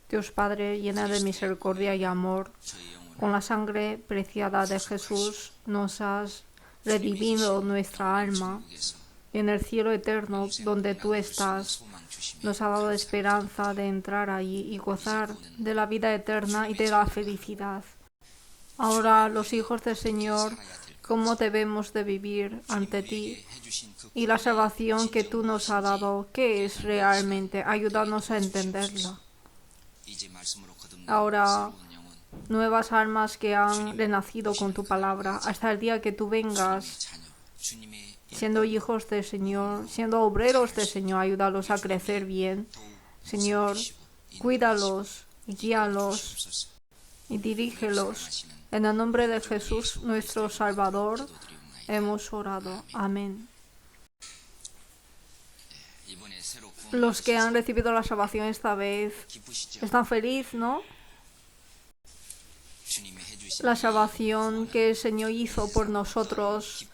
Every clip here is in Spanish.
Dios Padre, llena de misericordia y amor, con la sangre preciada de Jesús nos has redimido nuestra alma. Y en el cielo eterno, donde tú estás, nos ha dado esperanza de entrar allí y gozar de la vida eterna y de la felicidad. Ahora, los hijos del Señor, ¿cómo debemos de vivir ante ti? Y la salvación que tú nos has dado, ¿qué es realmente? Ayúdanos a entenderla. Ahora, nuevas almas que han renacido con tu palabra, hasta el día que tú vengas, siendo hijos del Señor, siendo obreros del Señor, ayúdalos a crecer bien. Señor, cuídalos, guíalos y dirígelos. En el nombre de Jesús, nuestro Salvador, hemos orado. Amén. Los que han recibido la salvación esta vez están felices, ¿no? La salvación que el Señor hizo por nosotros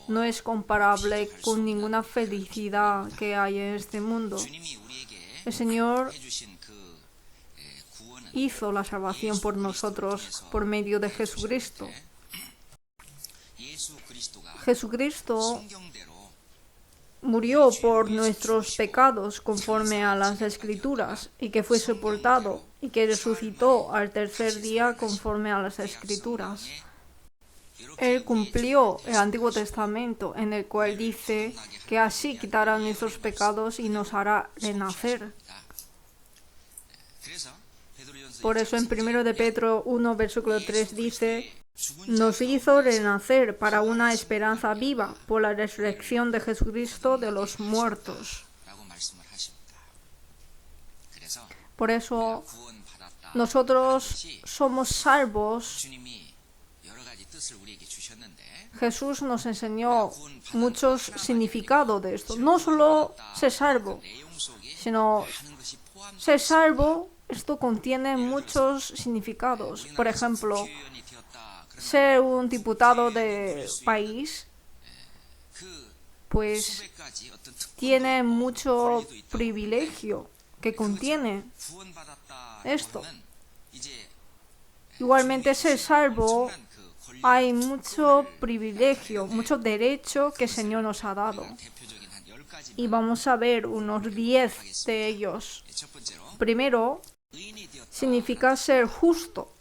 no es comparable con ninguna felicidad que hay en este mundo. El Señor hizo la salvación por nosotros por medio de Jesucristo. Jesucristo murió por nuestros pecados conforme a las Escrituras, y que fue sepultado y que resucitó al tercer día conforme a las Escrituras. Él cumplió el Antiguo Testamento, en el cual dice que así quitará nuestros pecados y nos hará renacer. Por eso en 1 de Pedro 1, versículo 3 dice: nos hizo renacer para una esperanza viva por la resurrección de Jesucristo de los muertos. Por eso nosotros somos salvos. Jesús nos enseñó muchos significados de esto. No solo ser salvo, sino ser salvo, esto contiene muchos significados. Por ejemplo, ser un diputado de país, pues tiene mucho privilegio que contiene esto. Igualmente, ser salvo, hay mucho privilegio, mucho derecho que el Señor nos ha dado. Y vamos a ver unos 10 de ellos. Primero, significa ser justo.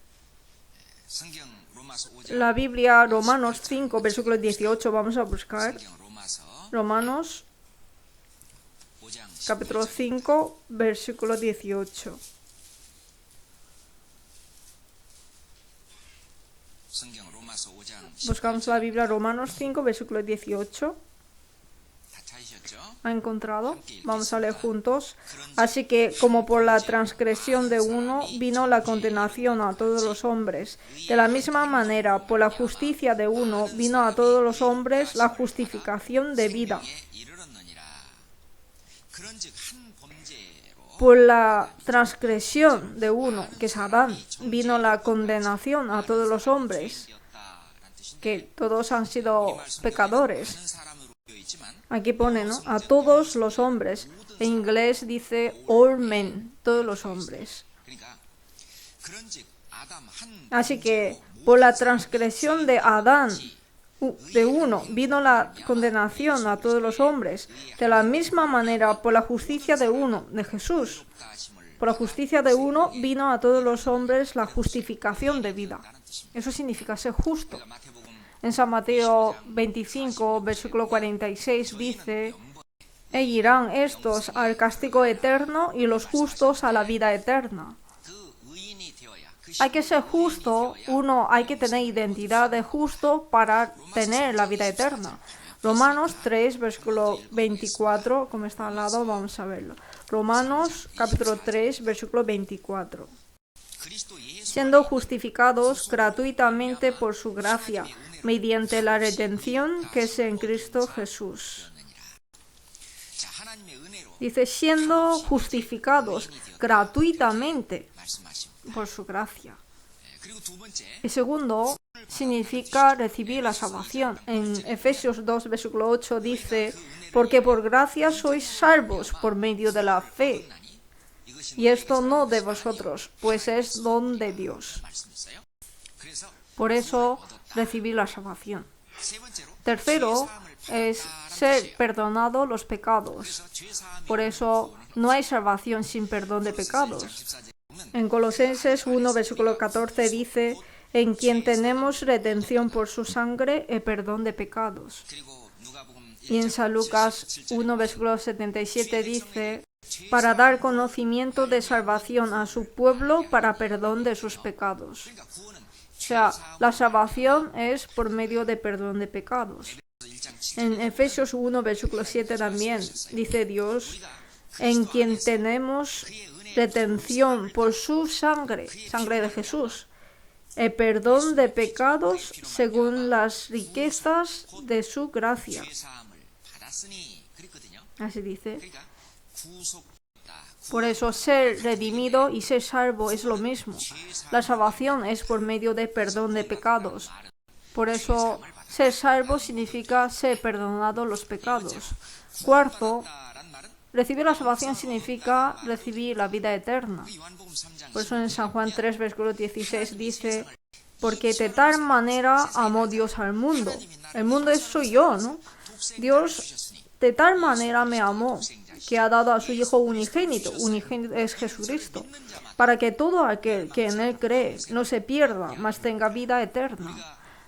La Biblia, Romanos 5, versículo 18, vamos a buscar. Romanos, capítulo 5, versículo 18. Buscamos la Biblia, Romanos 5, versículo 18. ¿Ha encontrado? Vamos a leer juntos. Así que, como por la transgresión de uno vino la condenación a todos los hombres, de la misma manera, por la justicia de uno vino a todos los hombres la justificación de vida. Por la transgresión de uno, que es Adán, vino la condenación a todos los hombres, que todos han sido pecadores. Aquí pone, ¿no? A todos los hombres. En inglés dice all men, todos los hombres. Así que por la transgresión de Adán, de uno, vino la condenación a todos los hombres. De la misma manera, por la justicia de uno, de Jesús, por la justicia de uno vino a todos los hombres la justificación de vida. Eso significa ser justo. En San Mateo 25, versículo 46 dice: e irán estos al castigo eterno y los justos a la vida eterna. Hay que ser justo, uno hay que tener identidad de justo para tener la vida eterna. Romanos 3, versículo 24, como está al lado, vamos a verlo. Romanos capítulo 3, versículo 24. Siendo justificados gratuitamente por su gracia, mediante la redención que es en Cristo Jesús. Dice, siendo justificados gratuitamente por su gracia. Y segundo, significa recibir la salvación. En Efesios 2, versículo 8 dice, porque por gracia sois salvos por medio de la fe. Y esto no de vosotros, pues es don de Dios. Por eso recibí la salvación. Tercero es ser perdonado los pecados. Por eso no hay salvación sin perdón de pecados. En Colosenses 1, versículo 14 dice, en quien tenemos redención por su sangre y perdón de pecados. Y en San Lucas 1, versículo 77 dice, para dar conocimiento de salvación a su pueblo para perdón de sus pecados. O sea, la salvación es por medio de perdón de pecados. En Efesios 1, versículo 7 también dice Dios, en quien tenemos redención por su sangre, sangre de Jesús, el perdón de pecados según las riquezas de su gracia. Así dice. Por eso ser redimido y ser salvo es lo mismo. La salvación es por medio de perdón de pecados. Por eso ser salvo significa ser perdonado los pecados. Cuarto, recibir la salvación significa recibir la vida eterna. Por eso en San Juan 3, versículo 16 dice, porque de tal manera amó Dios al mundo. El mundo soy yo, ¿no? Dios de tal manera me amó, que ha dado a su Hijo unigénito. Unigénito es Jesucristo, para que todo aquel que en Él cree no se pierda, mas tenga vida eterna.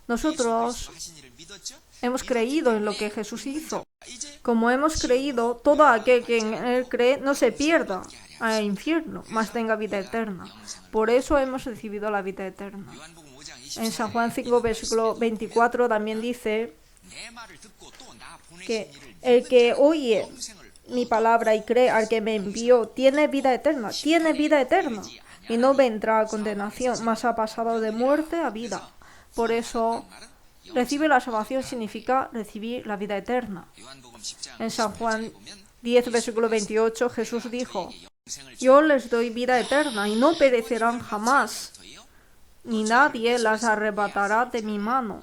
Nosotros hemos creído en lo que Jesús hizo. Como hemos creído, todo aquel que en Él cree no se pierda al infierno, mas tenga vida eterna. Por eso hemos recibido la vida eterna. En San Juan 5, versículo 24 también dice que el que oye mi palabra y cree al que me envió tiene vida eterna, y no vendrá a condenación, mas ha pasado de muerte a vida. Por eso, recibir la salvación significa recibir la vida eterna. En San Juan 10, versículo 28, Jesús dijo, yo les doy vida eterna y no perecerán jamás, ni nadie las arrebatará de mi mano.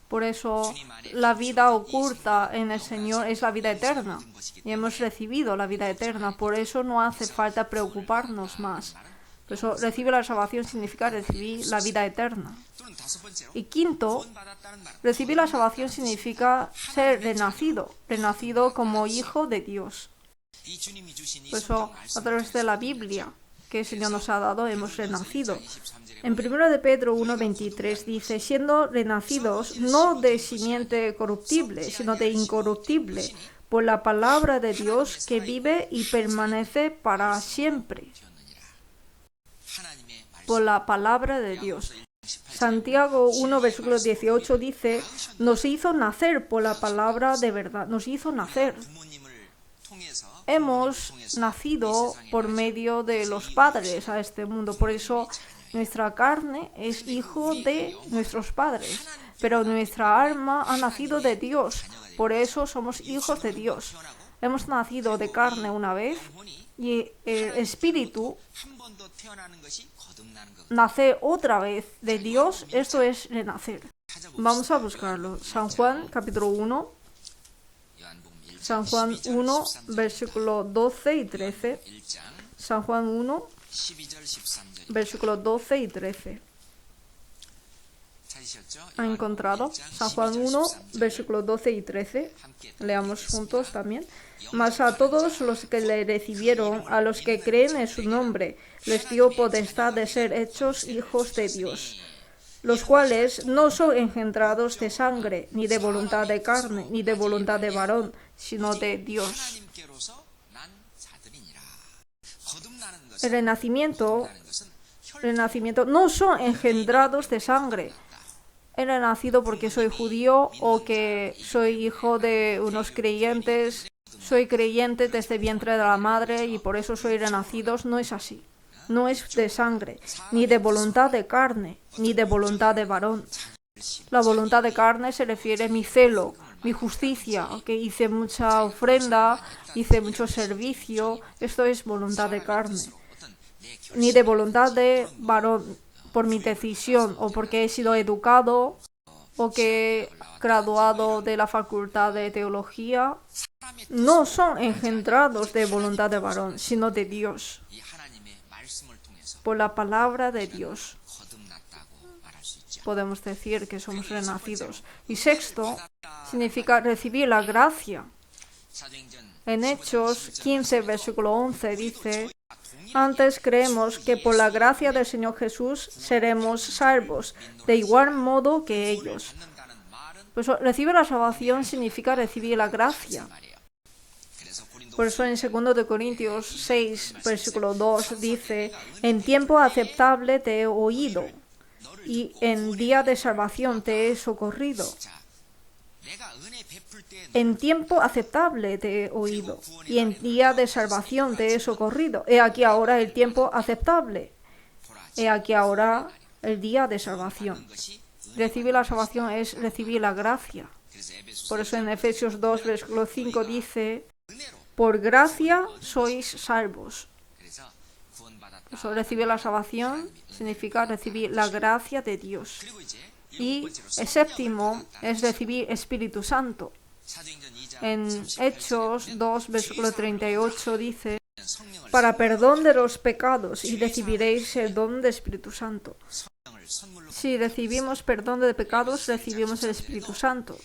Por eso, la vida oculta en el Señor es la vida eterna. Y hemos recibido la vida eterna. Por eso no hace falta preocuparnos más. Por eso, recibir la salvación significa recibir la vida eterna. Y quinto, recibir la salvación significa ser renacido. Renacido como hijo de Dios. Por eso, a través de la Biblia que el Señor nos ha dado, hemos renacido. En 1 de Pedro 1:23 dice, siendo renacidos no de simiente corruptible, sino de incorruptible, por la palabra de Dios que vive y permanece para siempre. Por la palabra de Dios. Santiago 1, versículo 18 dice, nos hizo nacer por la palabra de verdad, nos hizo nacer. Hemos nacido por medio de los padres a este mundo, por eso nuestra carne es hijo de nuestros padres, pero nuestra alma ha nacido de Dios, por eso somos hijos de Dios. Hemos nacido de carne una vez y el espíritu nace otra vez de Dios, esto es renacer. Vamos a buscarlo. San Juan, capítulo 1. San Juan 1, versículo 12 y 13. San Juan 1, versículos 12 y 13. ¿Ha encontrado? San Juan 1, versículos 12 y 13. Leamos juntos también. Mas a todos los que le recibieron, a los que creen en su nombre, les dio potestad de ser hechos hijos de Dios, los cuales no son engendrados de sangre, ni de voluntad de carne, ni de voluntad de varón, sino de Dios. El renacimiento no son engendrados de sangre. He renacido porque soy judío o que soy hijo de unos creyentes, soy creyente desde el vientre de la madre y por eso soy renacido. No es así. No es de sangre, ni de voluntad de carne, ni de voluntad de varón. La voluntad de carne se refiere a mi celo, mi justicia, que hice mucha ofrenda, hice mucho servicio. Esto es voluntad de carne. Ni de voluntad de varón, por mi decisión o porque he sido educado o que he graduado de la facultad de teología no son engendrados de voluntad de varón, sino de Dios, por la palabra de Dios. Podemos decir que somos renacidos. Y sexto, significa recibir la gracia. En Hechos 15, versículo 11 dice: antes creemos que por la gracia del Señor Jesús seremos salvos, de igual modo que ellos. Pues recibir la salvación significa recibir la gracia. Por eso en 2 de Corintios 6, versículo 2 dice: en tiempo aceptable te he oído, y en día de salvación te he socorrido. En tiempo aceptable te he oído, y en día de salvación te he socorrido. He aquí ahora el tiempo aceptable. He aquí ahora el día de salvación. Recibir la salvación es recibir la gracia. Por eso en Efesios 2, versículo 5 dice: por gracia sois salvos. Eso, recibir la salvación significa recibir la gracia de Dios. Y el séptimo es recibir Espíritu Santo. En Hechos 2, versículo 38 dice: para perdón de los pecados, y recibiréis el don del Espíritu Santo. Si recibimos perdón de pecados, recibimos el Espíritu Santo.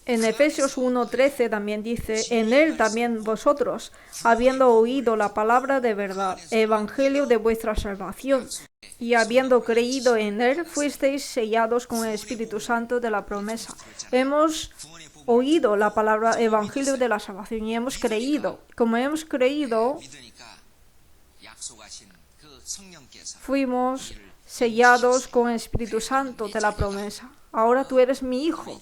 En Efesios 1:13 también dice: en él también vosotros, habiendo oído la palabra de verdad, evangelio de vuestra salvación, y habiendo creído en él, fuisteis sellados con el Espíritu Santo de la promesa. Hemos oído la palabra evangelio de la salvación y hemos creído. Como hemos creído, fuimos sellados con el Espíritu Santo de la promesa. Ahora tú eres mi hijo.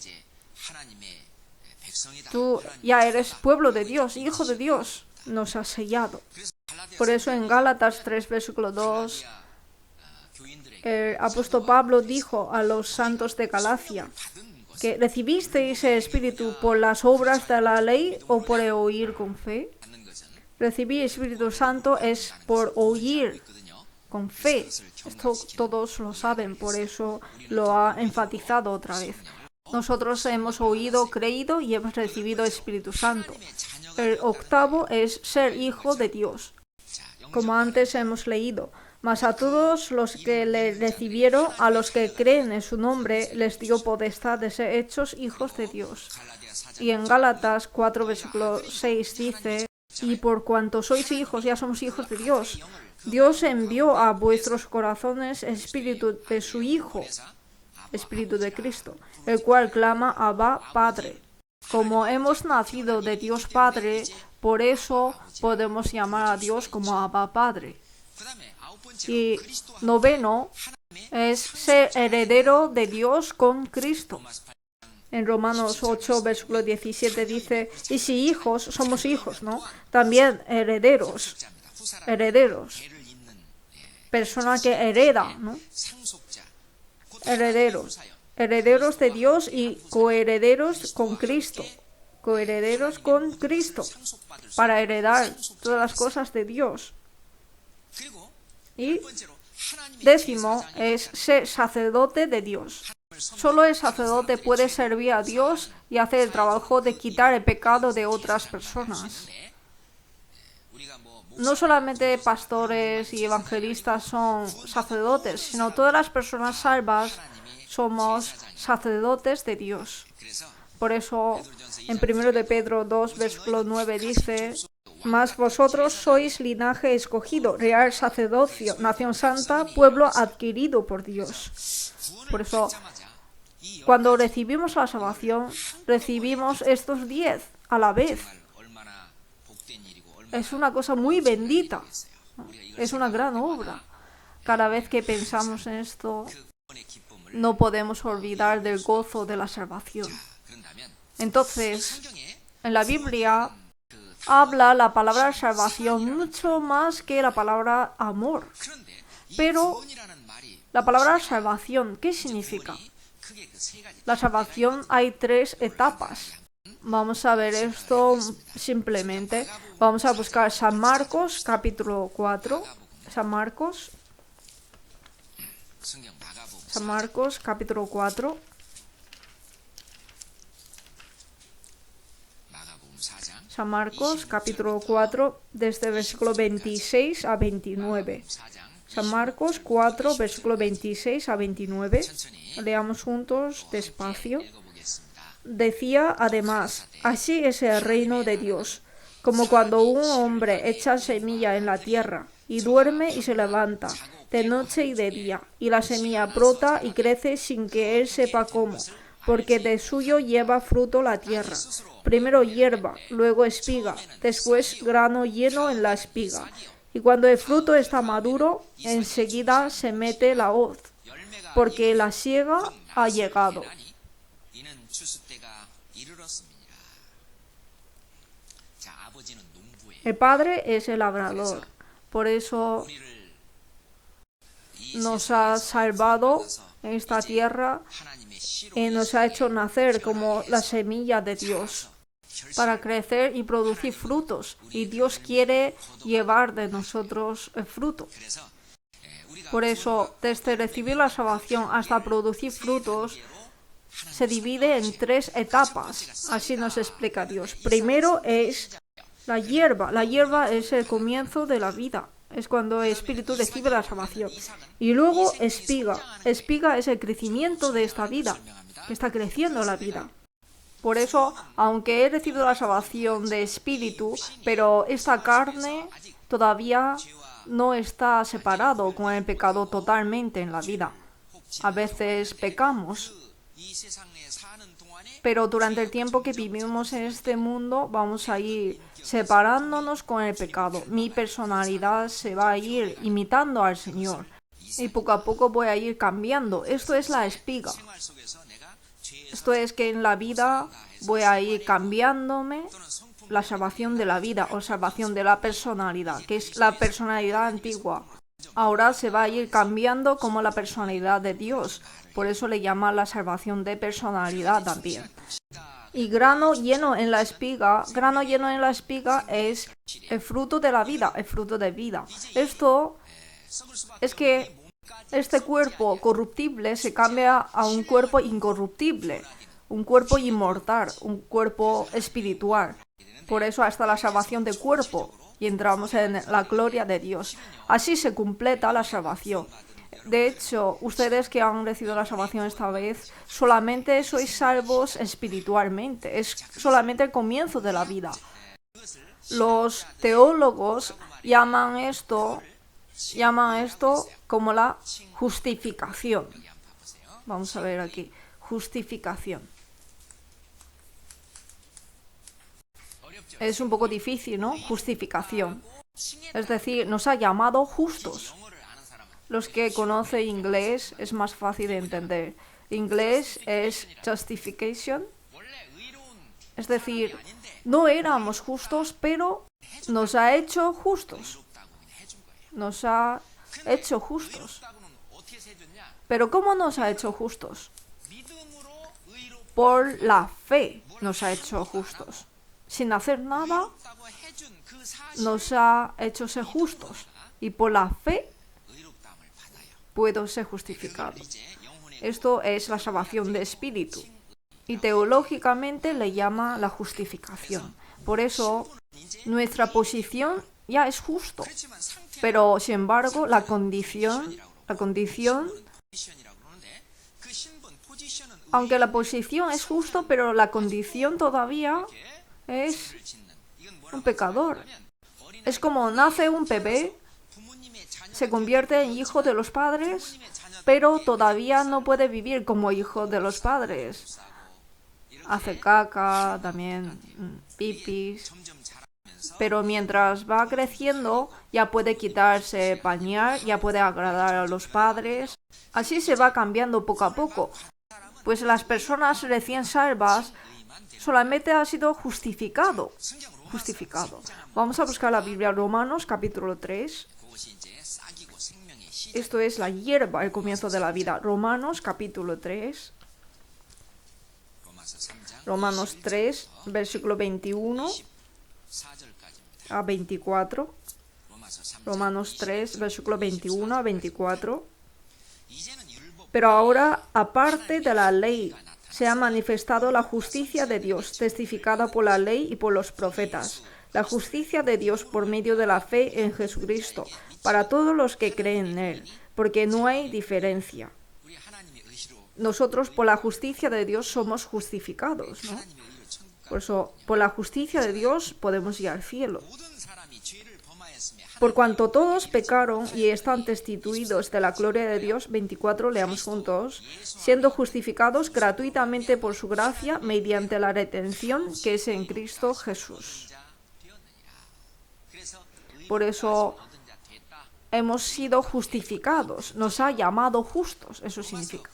Tú ya eres pueblo de Dios, hijo de Dios. Nos has sellado. Por eso en Gálatas 3, versículo 2, el apóstol Pablo dijo a los santos de Galacia que recibisteis el Espíritu por las obras de la ley o por el oír con fe. Recibir el Espíritu Santo es por oír con fe. Esto todos lo saben, por eso lo ha enfatizado otra vez. Nosotros hemos oído, creído y hemos recibido el Espíritu Santo. El octavo es ser hijo de Dios, como antes hemos leído. Mas a todos los que le recibieron, a los que creen en su nombre, les dio potestad de ser hechos hijos de Dios. Y en Gálatas 4, versículo 6 dice: y por cuanto sois hijos, ya somos hijos de Dios. Dios envió a vuestros corazones el espíritu de su Hijo, Espíritu de Cristo, el cual clama: Abba, Padre. Como hemos nacido de Dios Padre, por eso podemos llamar a Dios como Abba, Padre. Y noveno es ser heredero de Dios con Cristo. En Romanos 8, versículo 17 dice: y si hijos, somos hijos, ¿no? También herederos. Herederos. Persona que hereda, ¿no? Herederos. Herederos de Dios y coherederos con Cristo. Coherederos con Cristo. Para heredar todas las cosas de Dios. Y décimo es ser sacerdote de Dios. Solo el sacerdote puede servir a Dios y hacer el trabajo de quitar el pecado de otras personas. No solamente pastores y evangelistas son sacerdotes, sino todas las personas salvas somos sacerdotes de Dios. Por eso en 1 de Pedro 2, versículo 9 dice: mas vosotros sois linaje escogido, real sacerdocio, nación santa, pueblo adquirido por Dios. Por eso, cuando recibimos la salvación, recibimos estos 10 a la vez. Es una cosa muy bendita, ¿no? Es una gran obra. Cada vez que pensamos en esto, no podemos olvidar del gozo de la salvación. Entonces, en la Biblia habla la palabra salvación mucho más que la palabra amor. Pero la palabra salvación, ¿qué significa? La salvación hay 3 etapas. Vamos a ver esto simplemente. Vamos a buscar San Marcos, capítulo 4. San Marcos, capítulo 4. San Marcos, capítulo 4, desde versículo 26 a 29. San Marcos 4, versículo 26 a 29. Leamos juntos despacio. Decía además, así es el reino de Dios, como cuando un hombre echa semilla en la tierra, y duerme y se levanta, de noche y de día, y la semilla brota y crece sin que él sepa cómo, porque de suyo lleva fruto la tierra. Primero hierba, luego espiga, después grano lleno en la espiga. Y cuando el fruto está maduro, enseguida se mete la hoz, porque la siega ha llegado. El Padre es el labrador, por eso nos ha salvado en esta tierra y nos ha hecho nacer como la semilla de Dios para crecer y producir frutos, y Dios quiere llevar de nosotros el fruto. Por eso, desde recibir la salvación hasta producir frutos, se divide en 3 etapas, así nos explica Dios. Primero es la hierba. La hierba es el comienzo de la vida, es cuando el Espíritu recibe la salvación. Y luego espiga. Espiga es el crecimiento de esta vida, que está creciendo la vida. Por eso, aunque he recibido la salvación de Espíritu, pero esta carne todavía no está separado con el pecado totalmente en la vida. A veces pecamos, pero durante el tiempo que vivimos en este mundo vamos a ir separándonos con el pecado. Mi personalidad se va a ir imitando al Señor y poco a poco voy a ir cambiando. Esto es la espiga. Esto es que en la vida voy a ir cambiándome la salvación de la vida o salvación de la personalidad, que es la personalidad antigua. Ahora se va a ir cambiando como la personalidad de Dios. Por eso le llama la salvación de personalidad también. Y grano lleno en la espiga es el fruto de la vida, el fruto de vida. Esto es que este cuerpo corruptible se cambia a un cuerpo incorruptible, un cuerpo inmortal, un cuerpo espiritual. Por eso hasta la salvación de cuerpo y entramos en la gloria de Dios. Así se completa la salvación. De hecho, ustedes que han recibido la salvación esta vez, solamente sois salvos espiritualmente. Es solamente el comienzo de la vida. Los teólogos llaman esto como la justificación. Vamos a ver aquí, justificación. Es un poco difícil, ¿no? Justificación. Es decir, nos ha llamado justos. Los que conocen inglés es más fácil de entender. Inglés es justification. Es decir, no éramos justos, pero nos ha hecho justos. Nos ha hecho justos. ¿Pero cómo nos ha hecho justos? Por la fe nos ha hecho justos. Sin hacer nada, nos ha hecho ser justos. Y por la fe puedo ser justificado. Esto es la salvación de espíritu. Y teológicamente le llama la justificación. Por eso, nuestra posición ya es justo. Pero, sin embargo, la condición, aunque la posición es justo, pero la condición todavía es un pecador. Es como nace un bebé, se convierte en hijo de los padres, pero todavía no puede vivir como hijo de los padres. Hace caca, también pipis. Pero mientras va creciendo, ya puede quitarse pañal, ya puede agradar a los padres. Así se va cambiando poco a poco. Pues las personas recién salvas solamente ha sido justificado. Vamos a buscar la Biblia, Romanos capítulo 3. Esto es la hierba, el comienzo de la vida. Romanos capítulo 3. Romanos 3, versículo 21 a 24. Romanos 3, versículo 21 a 24. Pero ahora, aparte de la ley, se ha manifestado la justicia de Dios, testificada por la ley y por los profetas. La justicia de Dios por medio de la fe en Jesucristo, para todos los que creen en Él, porque no hay diferencia. Nosotros por la justicia de Dios somos justificados, ¿no? Por eso, por la justicia de Dios podemos ir al cielo. Por cuanto todos pecaron y están destituidos de la gloria de Dios, 24, leamos juntos, siendo justificados gratuitamente por su gracia mediante la redención que es en Cristo Jesús. Por eso hemos sido justificados, nos ha llamado justos, eso significa.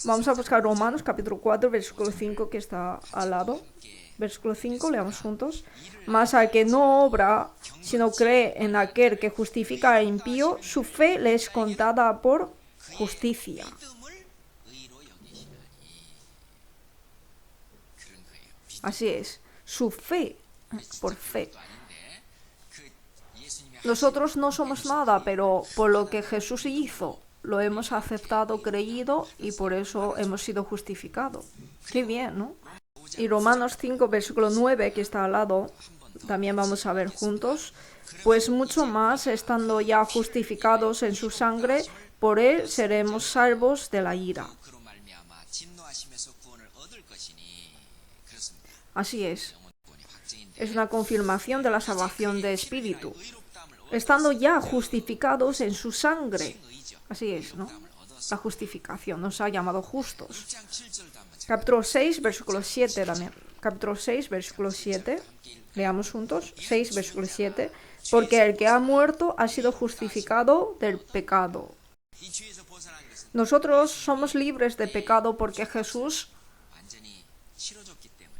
Vamos a buscar Romanos capítulo 4, versículo 5 que está al lado. Versículo 5, leamos juntos. Mas al que no obra, sino cree en aquel que justifica al impío, su fe le es contada por justicia. Así es, su fe, por fe. Nosotros no somos nada, pero por lo que Jesús hizo, lo hemos aceptado, creído y por eso hemos sido justificados. Qué bien, ¿no? Y Romanos 5, versículo 9, que está al lado, también vamos a ver juntos. Pues mucho más, estando ya justificados en su sangre, por él seremos salvos de la ira. Así es. Es una confirmación de la salvación de espíritu. Estando ya justificados en su sangre. Así es, ¿no? La justificación nos ha llamado justos. Capítulo 6, versículo 7 también. Capítulo 6, versículo 7. Leamos juntos. 6, versículo 7. Porque el que ha muerto ha sido justificado del pecado. Nosotros somos libres de pecado porque Jesús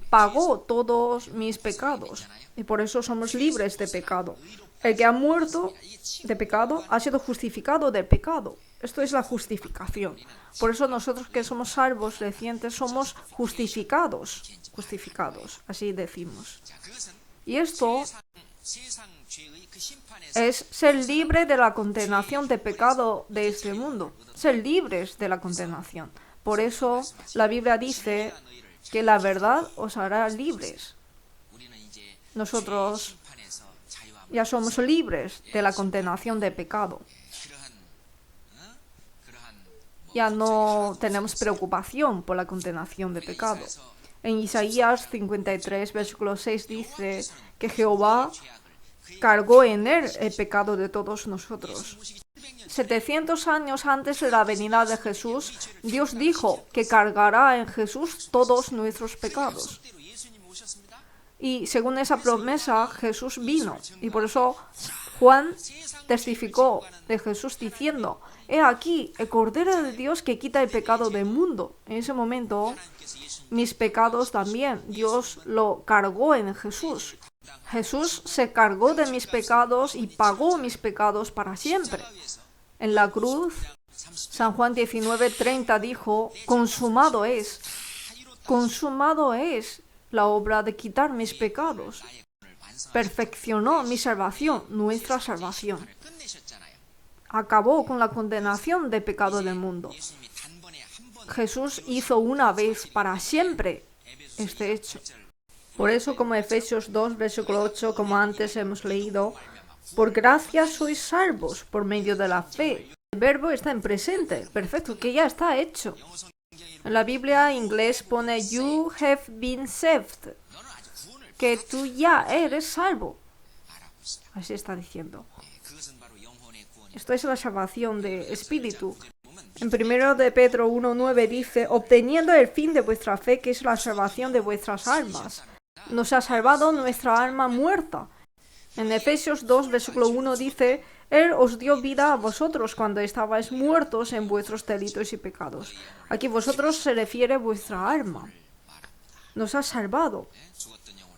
pagó todos mis pecados. Y por eso somos libres de pecado. El que ha muerto de pecado ha sido justificado del pecado. Esto es la justificación. Por eso nosotros que somos salvos recientes somos justificados. Justificados, así decimos. Y esto es ser libre de la condenación de pecado de este mundo. Ser libres de la condenación. Por eso la Biblia dice que la verdad os hará libres. Nosotros ya somos libres de la condenación de pecado. Ya no tenemos preocupación por la condenación de pecado. En Isaías 53, versículo 6 dice que Jehová cargó en él el pecado de todos nosotros. 700 años antes de la venida de Jesús, Dios dijo que cargará en Jesús todos nuestros pecados. Y según esa promesa, Jesús vino. Y por eso Juan testificó de Jesús diciendo: he aquí el Cordero de Dios que quita el pecado del mundo. En ese momento, mis pecados también, Dios lo cargó en Jesús. Jesús se cargó de mis pecados y pagó mis pecados para siempre. En la cruz, San Juan 19:30 dijo: consumado es la obra de quitar mis pecados. Perfeccionó mi salvación, nuestra salvación. Acabó con la condenación de pecado del mundo. Jesús hizo una vez para siempre este hecho. Por eso, como Efesios 2, versículo 8, como antes hemos leído, por gracia sois salvos por medio de la fe. El verbo está en presente, perfecto, que ya está hecho. En la Biblia en inglés pone you have been saved, que tú ya eres salvo. Así está diciendo. Esto es la salvación de espíritu. En 1 de Pedro 1:9 dice: obteniendo el fin de vuestra fe, que es la salvación de vuestras almas. Nos ha salvado nuestra alma muerta. En Efesios 2, versículo 1 dice: Él os dio vida a vosotros cuando estabais muertos en vuestros delitos y pecados. Aquí vosotros se refiere a vuestra alma. Nos ha salvado.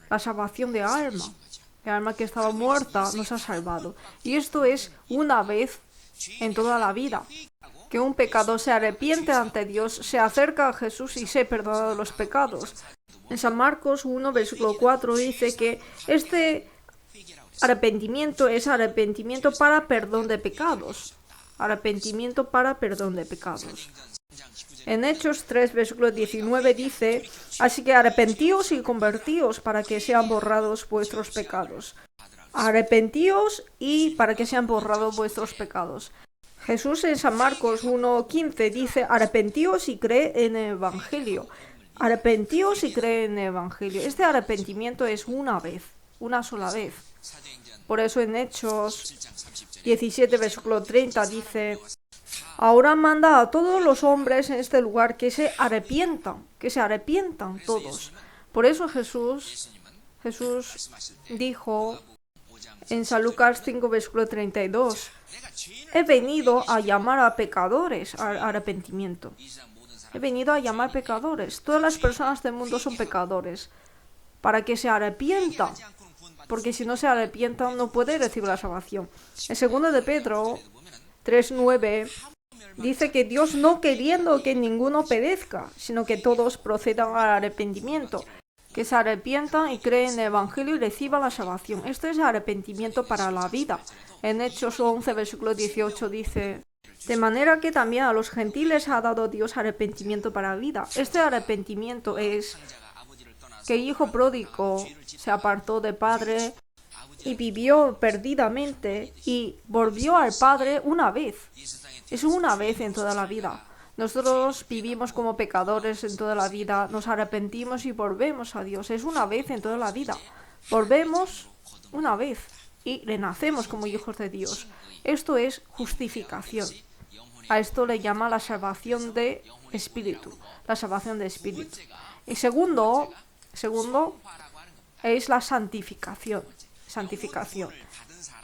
La salvación de alma. El alma que estaba muerta nos ha salvado. Y esto es una vez en toda la vida. Que un pecador se arrepiente ante Dios, se acerca a Jesús y se perdona los pecados. En San Marcos 1, versículo 4 dice que este arrepentimiento es arrepentimiento para perdón de pecados. arrepentimiento para perdón de pecados. En Hechos 3, versículo 19 dice, así que arrepentíos y convertíos para que sean borrados vuestros pecados. Arrepentíos y para que sean borrados vuestros pecados. Jesús en San Marcos 1:15 dice, arrepentíos y cree en el Evangelio. Arrepentíos y cree en el Evangelio. Este arrepentimiento es una vez, una sola vez. Por eso en Hechos 17, versículo 30 dice, ahora manda a todos los hombres en este lugar que se arrepientan todos. Por eso Jesús dijo en San Lucas 5, versículo 32, he venido a llamar a pecadores al arrepentimiento. He venido a llamar pecadores. Todas las personas del mundo son pecadores. Para que se arrepientan. Porque si no se arrepientan no pueden recibir la salvación. En 2 de Pedro 3:9 dice que Dios no queriendo que ninguno perezca, sino que todos procedan al arrepentimiento. Que se arrepientan y creen en el Evangelio y reciban la salvación. Esto es arrepentimiento para la vida. En Hechos 11, versículo 18 dice, de manera que también a los gentiles ha dado Dios arrepentimiento para la vida. Este arrepentimiento es que el hijo pródigo se apartó del padre y vivió perdidamente y volvió al padre una vez. Es una vez en toda la vida. Nosotros vivimos como pecadores en toda la vida, nos arrepentimos y volvemos a Dios. Es una vez en toda la vida. Volvemos una vez y renacemos como hijos de Dios. Esto es justificación. A esto le llama la salvación de espíritu. La salvación de espíritu. Y segundo es la santificación.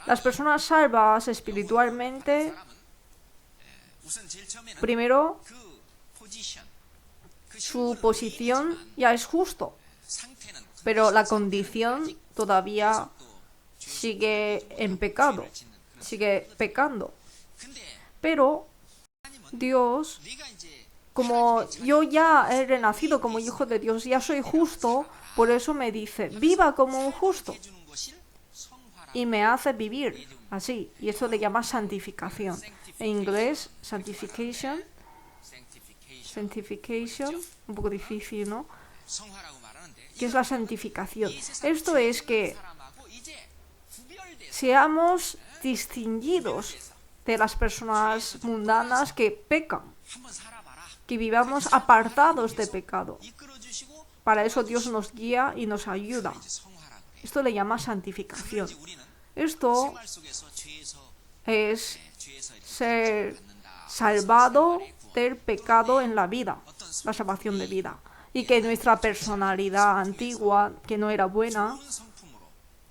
Las personas salvas espiritualmente, primero, su posición ya es justo, pero la condición todavía sigue en pecado, sigue pecando. Pero Dios, como yo ya he renacido como hijo de Dios, ya soy justo, por eso me dice, viva como un justo. Y me hace vivir así. Y eso le llama santificación. En inglés, sanctification, un poco difícil, ¿no? ¿Qué es la santificación? Esto es que seamos distinguidos de las personas mundanas que pecan, que vivamos apartados de pecado. Para eso Dios nos guía y nos ayuda. Esto le llama santificación. Esto es ser salvado del pecado en la vida, la salvación de vida. Y que nuestra personalidad antigua, que no era buena,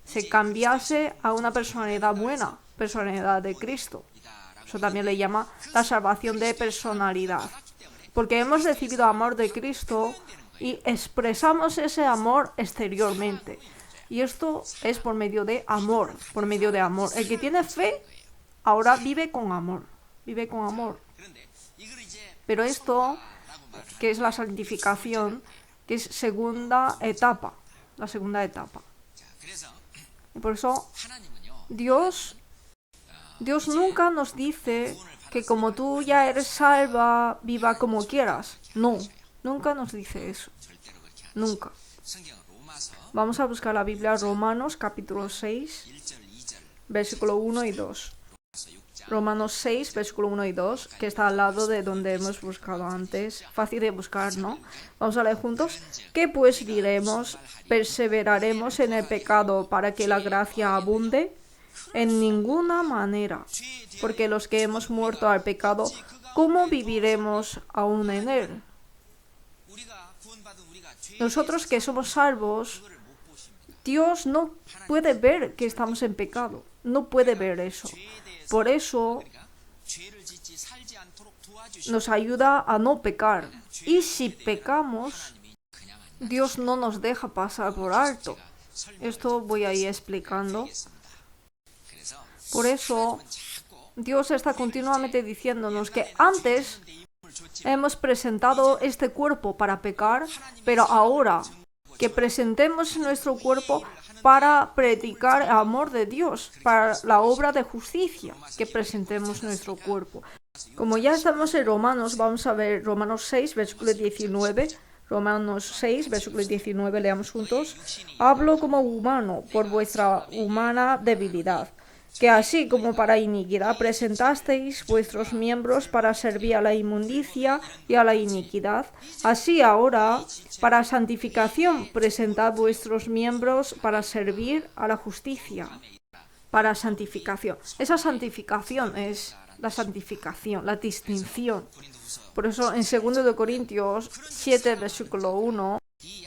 se cambiase a una personalidad buena, personalidad de Cristo. Eso también le llama la salvación de personalidad. Porque hemos recibido amor de Cristo y expresamos ese amor exteriormente. Y esto es por medio de amor, El que tiene fe, ahora vive con amor. Pero esto, que es la santificación, que es la segunda etapa. Y por eso, Dios nunca nos dice que como tú ya eres salva, viva como quieras. No, nunca nos dice eso. Nunca. Vamos a buscar la Biblia, Romanos capítulo 6, versículo 1 y 2. Romanos 6, versículo 1 y 2, que está al lado de donde hemos buscado antes. Fácil de buscar, ¿no? Vamos a leer juntos. ¿Qué pues diremos? ¿Perseveraremos en el pecado para que la gracia abunde? En ninguna manera, porque los que hemos muerto al pecado, ¿cómo viviremos aún en él? Nosotros que somos salvos, Dios no puede ver que estamos en pecado, no puede ver eso. Por eso nos ayuda a no pecar. Y si pecamos, Dios no nos deja pasar por alto. Esto voy a ir explicando. Por eso, Dios está continuamente diciéndonos que antes hemos presentado este cuerpo para pecar, pero ahora que presentemos nuestro cuerpo para predicar el amor de Dios, para la obra de justicia, que presentemos nuestro cuerpo. Como ya estamos en Romanos, vamos a ver Romanos 6, versículo 19. Romanos 6, versículo 19, leamos juntos. Hablo como humano por vuestra humana debilidad, que así como para iniquidad presentasteis vuestros miembros para servir a la inmundicia y a la iniquidad, así ahora para santificación presentad vuestros miembros para servir a la justicia. Para santificación. Esa santificación es la santificación, la distinción. Por eso en 2 de Corintios 7, versículo 1,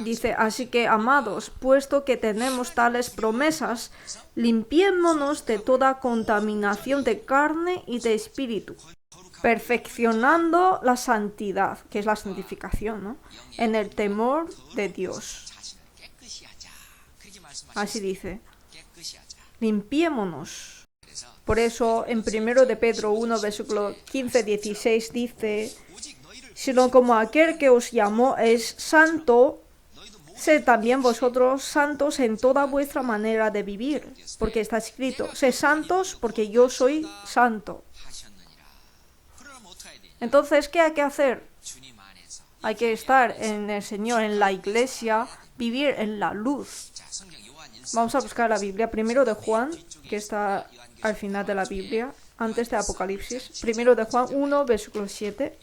dice, así que, amados, puesto que tenemos tales promesas, limpiémonos de toda contaminación de carne y de espíritu, perfeccionando la santidad, que es la santificación, ¿no?, en el temor de Dios. Así dice, limpiémonos. Por eso en 1 de Pedro 1, versículo 15-16 dice, sino como aquel que os llamó es santo, sed también vosotros santos en toda vuestra manera de vivir, porque está escrito, sed santos porque yo soy santo. Entonces, ¿qué hay que hacer? Hay que estar en el Señor, en la iglesia, vivir en la luz. Vamos a buscar la Biblia, 1 de Juan, que está al final de la Biblia, antes de Apocalipsis. 1 de Juan 1, versículo 7.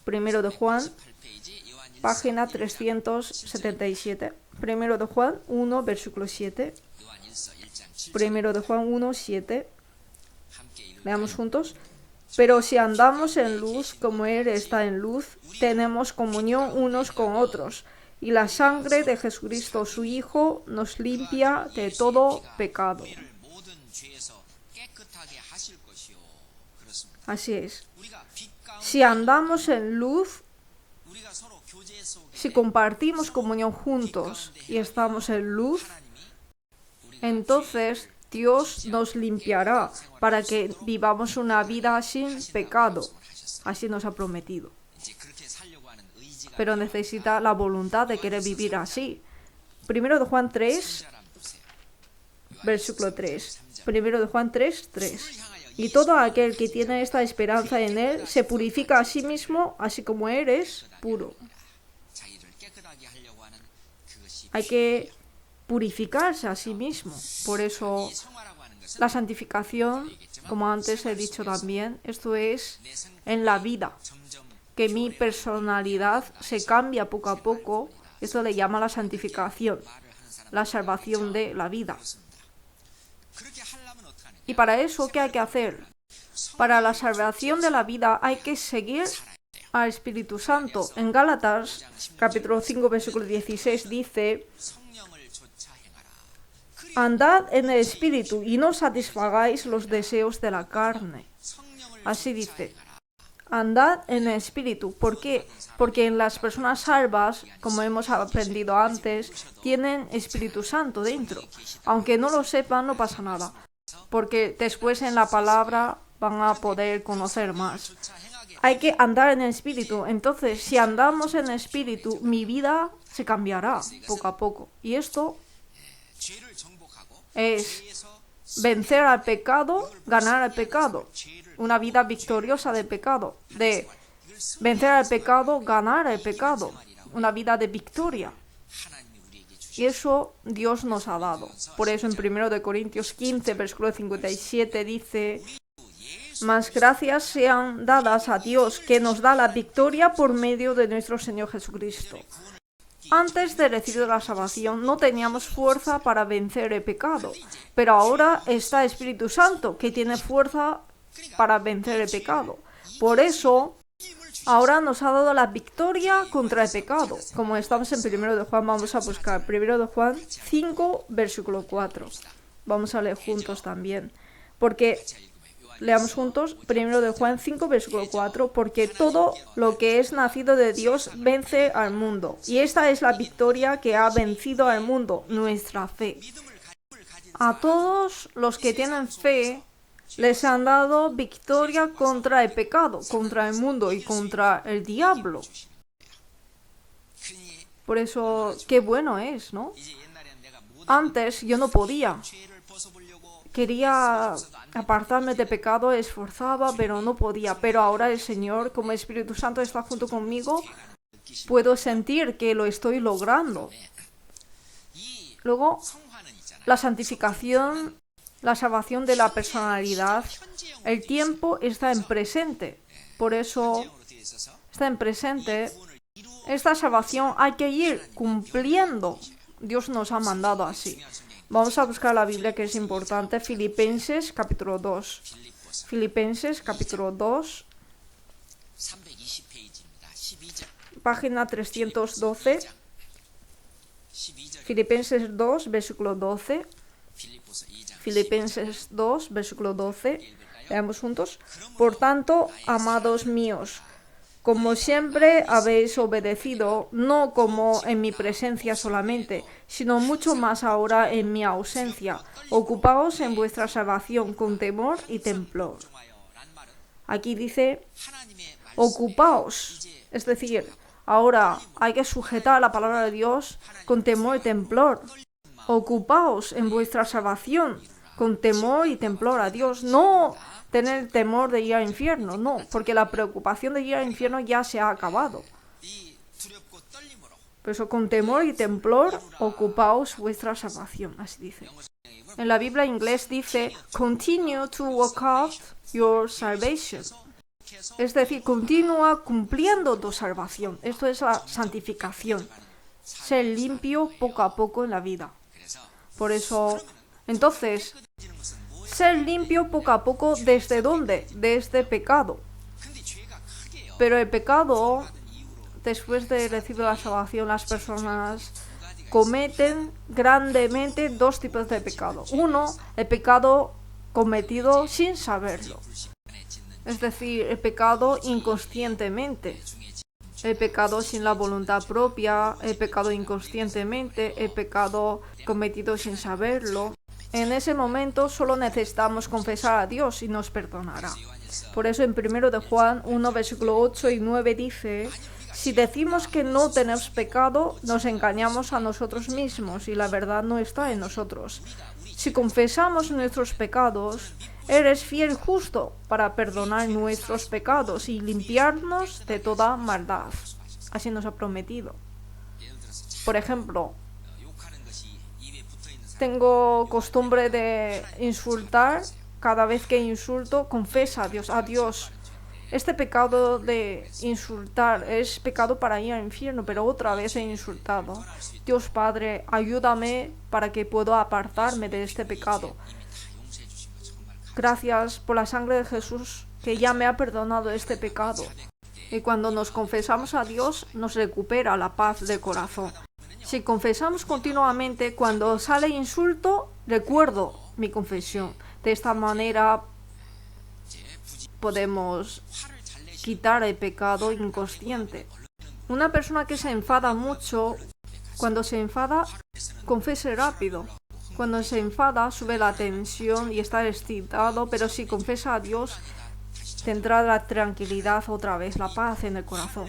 1 de Juan, página 377. 1 de Juan 1, versículo 7. 1 de Juan 1, 7. Leamos juntos. Pero si andamos en luz, como Él está en luz, tenemos comunión unos con otros. Y la sangre de Jesucristo, su Hijo, nos limpia de todo pecado. Así es. Si andamos en luz, si compartimos comunión juntos y estamos en luz, entonces Dios nos limpiará para que vivamos una vida sin pecado. Así nos ha prometido. Pero necesita la voluntad de querer vivir así. 1 de Juan 3, versículo 3. 1 de Juan 3, 3. Y todo aquel que tiene esta esperanza en Él se purifica a sí mismo, así como Él es puro. Hay que purificarse a sí mismo. Por eso la santificación, como antes he dicho también, esto es en la vida. Que mi personalidad se cambia poco a poco, esto le llama la santificación, la salvación de la vida. Y para eso, ¿qué hay que hacer? Para la salvación de la vida hay que seguir al Espíritu Santo. En Gálatas, capítulo 5, versículo 16, dice, andad en el Espíritu y no satisfagáis los deseos de la carne. Así dice. Andad en el Espíritu. ¿Por qué? Porque en las personas salvas, como hemos aprendido antes, tienen Espíritu Santo dentro. Aunque no lo sepan, no pasa nada. Porque después en la palabra van a poder conocer más. Hay que andar en el Espíritu. Entonces, si andamos en el Espíritu, mi vida se cambiará poco a poco. Y esto es vencer al pecado, ganar al pecado. Una vida victoriosa del pecado. De vencer al pecado, ganar al pecado. Una vida de victoria. Y eso Dios nos ha dado. Por eso en 1 de Corintios 15, versículo 57 dice, mas gracias sean dadas a Dios que nos da la victoria por medio de nuestro Señor Jesucristo. Antes de recibir la salvación no teníamos fuerza para vencer el pecado, pero ahora está el Espíritu Santo que tiene fuerza para vencer el pecado. Por eso, ahora nos ha dado la victoria contra el pecado. Como estamos en 1 de Juan, vamos a buscar 1 de Juan 5, versículo 4. Vamos a leer juntos también. Porque, leamos juntos, 1 de Juan 5, versículo 4. Porque todo lo que es nacido de Dios vence al mundo. Y esta es la victoria que ha vencido al mundo, nuestra fe. A todos los que tienen fe, les han dado victoria contra el pecado, contra el mundo y contra el diablo. Por eso, qué bueno es, ¿no? Antes yo no podía. Quería apartarme de pecado, esforzaba, pero no podía. Pero ahora el Señor, como Espíritu Santo está junto conmigo, puedo sentir que lo estoy logrando. Luego, la santificación, la salvación de la personalidad, el tiempo está en presente. Por eso está en presente. Esta salvación hay que ir cumpliendo. Dios nos ha mandado así. Vamos a buscar la Biblia, que es importante. Filipenses capítulo 2. Filipenses capítulo 2. Página 312. Filipenses 2, versículo 12. Filipenses 2, versículo 12. Leamos juntos. Por tanto, amados míos, como siempre habéis obedecido, no como en mi presencia solamente, sino mucho más ahora en mi ausencia. Ocupaos en vuestra salvación con temor y temblor. Aquí dice, ocupaos, es decir, ahora hay que sujetar la palabra de Dios con temor y temblor. Ocupaos en vuestra salvación con temor y temblor a Dios. No tener temor de ir al infierno, no, porque la preocupación de ir al infierno ya se ha acabado. Por eso, con temor y temblor, ocupaos vuestra salvación, así dice. En la Biblia inglés dice, continue to work out your salvation. Es decir, continúa cumpliendo tu salvación. Esto es la santificación. Ser limpio poco a poco en la vida. Por eso, entonces, ser limpio poco a poco, ¿desde dónde? Desde pecado. Pero el pecado, después de recibir la salvación, las personas cometen grandemente dos tipos de pecado. Uno, el pecado cometido sin saberlo. Es decir, el pecado inconscientemente. El pecado sin la voluntad propia, el pecado inconscientemente, el pecado cometido sin saberlo. En ese momento solo necesitamos confesar a Dios y nos perdonará. Por eso en 1 de Juan 1, versículo 8 y 9 dice, si decimos que no tenemos pecado, nos engañamos a nosotros mismos y la verdad no está en nosotros. Si confesamos nuestros pecados, Él es fiel y justo para perdonar nuestros pecados y limpiarnos de toda maldad. Así nos ha prometido. Por ejemplo, tengo costumbre de insultar. Cada vez que insulto, confesa a Dios. Este pecado de insultar es pecado para ir al infierno, pero otra vez he insultado. Dios Padre, ayúdame para que pueda apartarme de este pecado. Gracias por la sangre de Jesús que ya me ha perdonado este pecado. Y cuando nos confesamos a Dios, nos recupera la paz del corazón. Si confesamos continuamente, cuando sale insulto, recuerdo mi confesión. De esta manera podemos quitar el pecado inconsciente. Una persona que se enfada mucho, cuando se enfada, confese rápido. Cuando se enfada, sube la tensión y está excitado, pero si confesa a Dios, tendrá la tranquilidad otra vez, la paz en el corazón.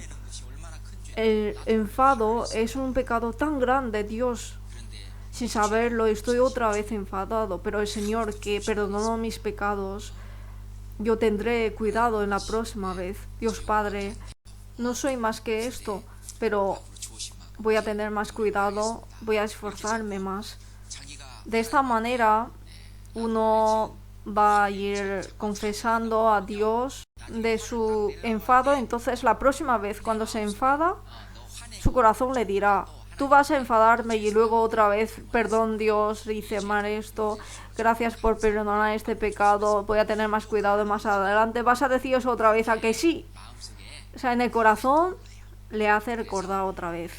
El enfado es un pecado tan grande, Dios. Sin saberlo, estoy otra vez enfadado, pero el Señor que perdonó mis pecados, yo tendré cuidado en la próxima vez. Dios Padre, no soy más que esto, pero voy a tener más cuidado, voy a esforzarme más. De esta manera, uno va a ir confesando a Dios de su enfado. Entonces, la próxima vez cuando se enfada, su corazón le dirá, tú vas a enfadarme, y luego otra vez, perdón Dios, hice mal esto, gracias por perdonar este pecado, voy a tener más cuidado más adelante. Vas a decir eso otra vez, a que sí. O sea, en el corazón le hace recordar otra vez.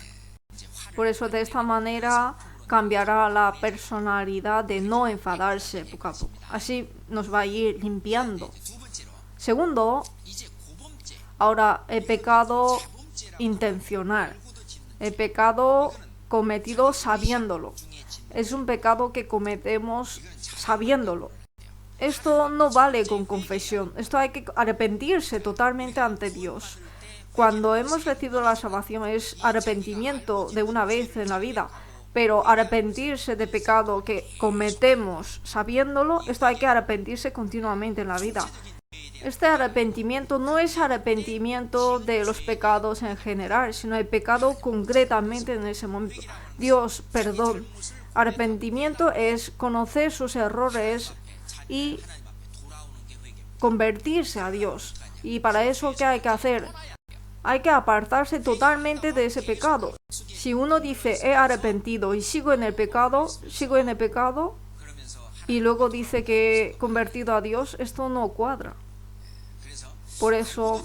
Por eso, de esta manera cambiará la personalidad de no enfadarse poco a poco. Así nos va a ir limpiando. Segundo, ahora el pecado intencional. El pecado cometido sabiéndolo. Es un pecado que cometemos sabiéndolo. Esto no vale con confesión. Esto hay que arrepentirse totalmente ante Dios. cuando hemos recibido la salvación es arrepentimiento de una vez en la vida, pero arrepentirse de pecado que cometemos sabiéndolo, esto hay que arrepentirse continuamente en la vida. Este arrepentimiento no es arrepentimiento de los pecados en general, sino el pecado concretamente en ese momento. Dios, perdón. Arrepentimiento es conocer sus errores y convertirse a Dios. Y para eso, ¿qué hay que hacer? Hay que apartarse totalmente de ese pecado. Si uno dice, he arrepentido y sigo en el pecado, y luego dice que he convertido a Dios, esto no cuadra. Por eso,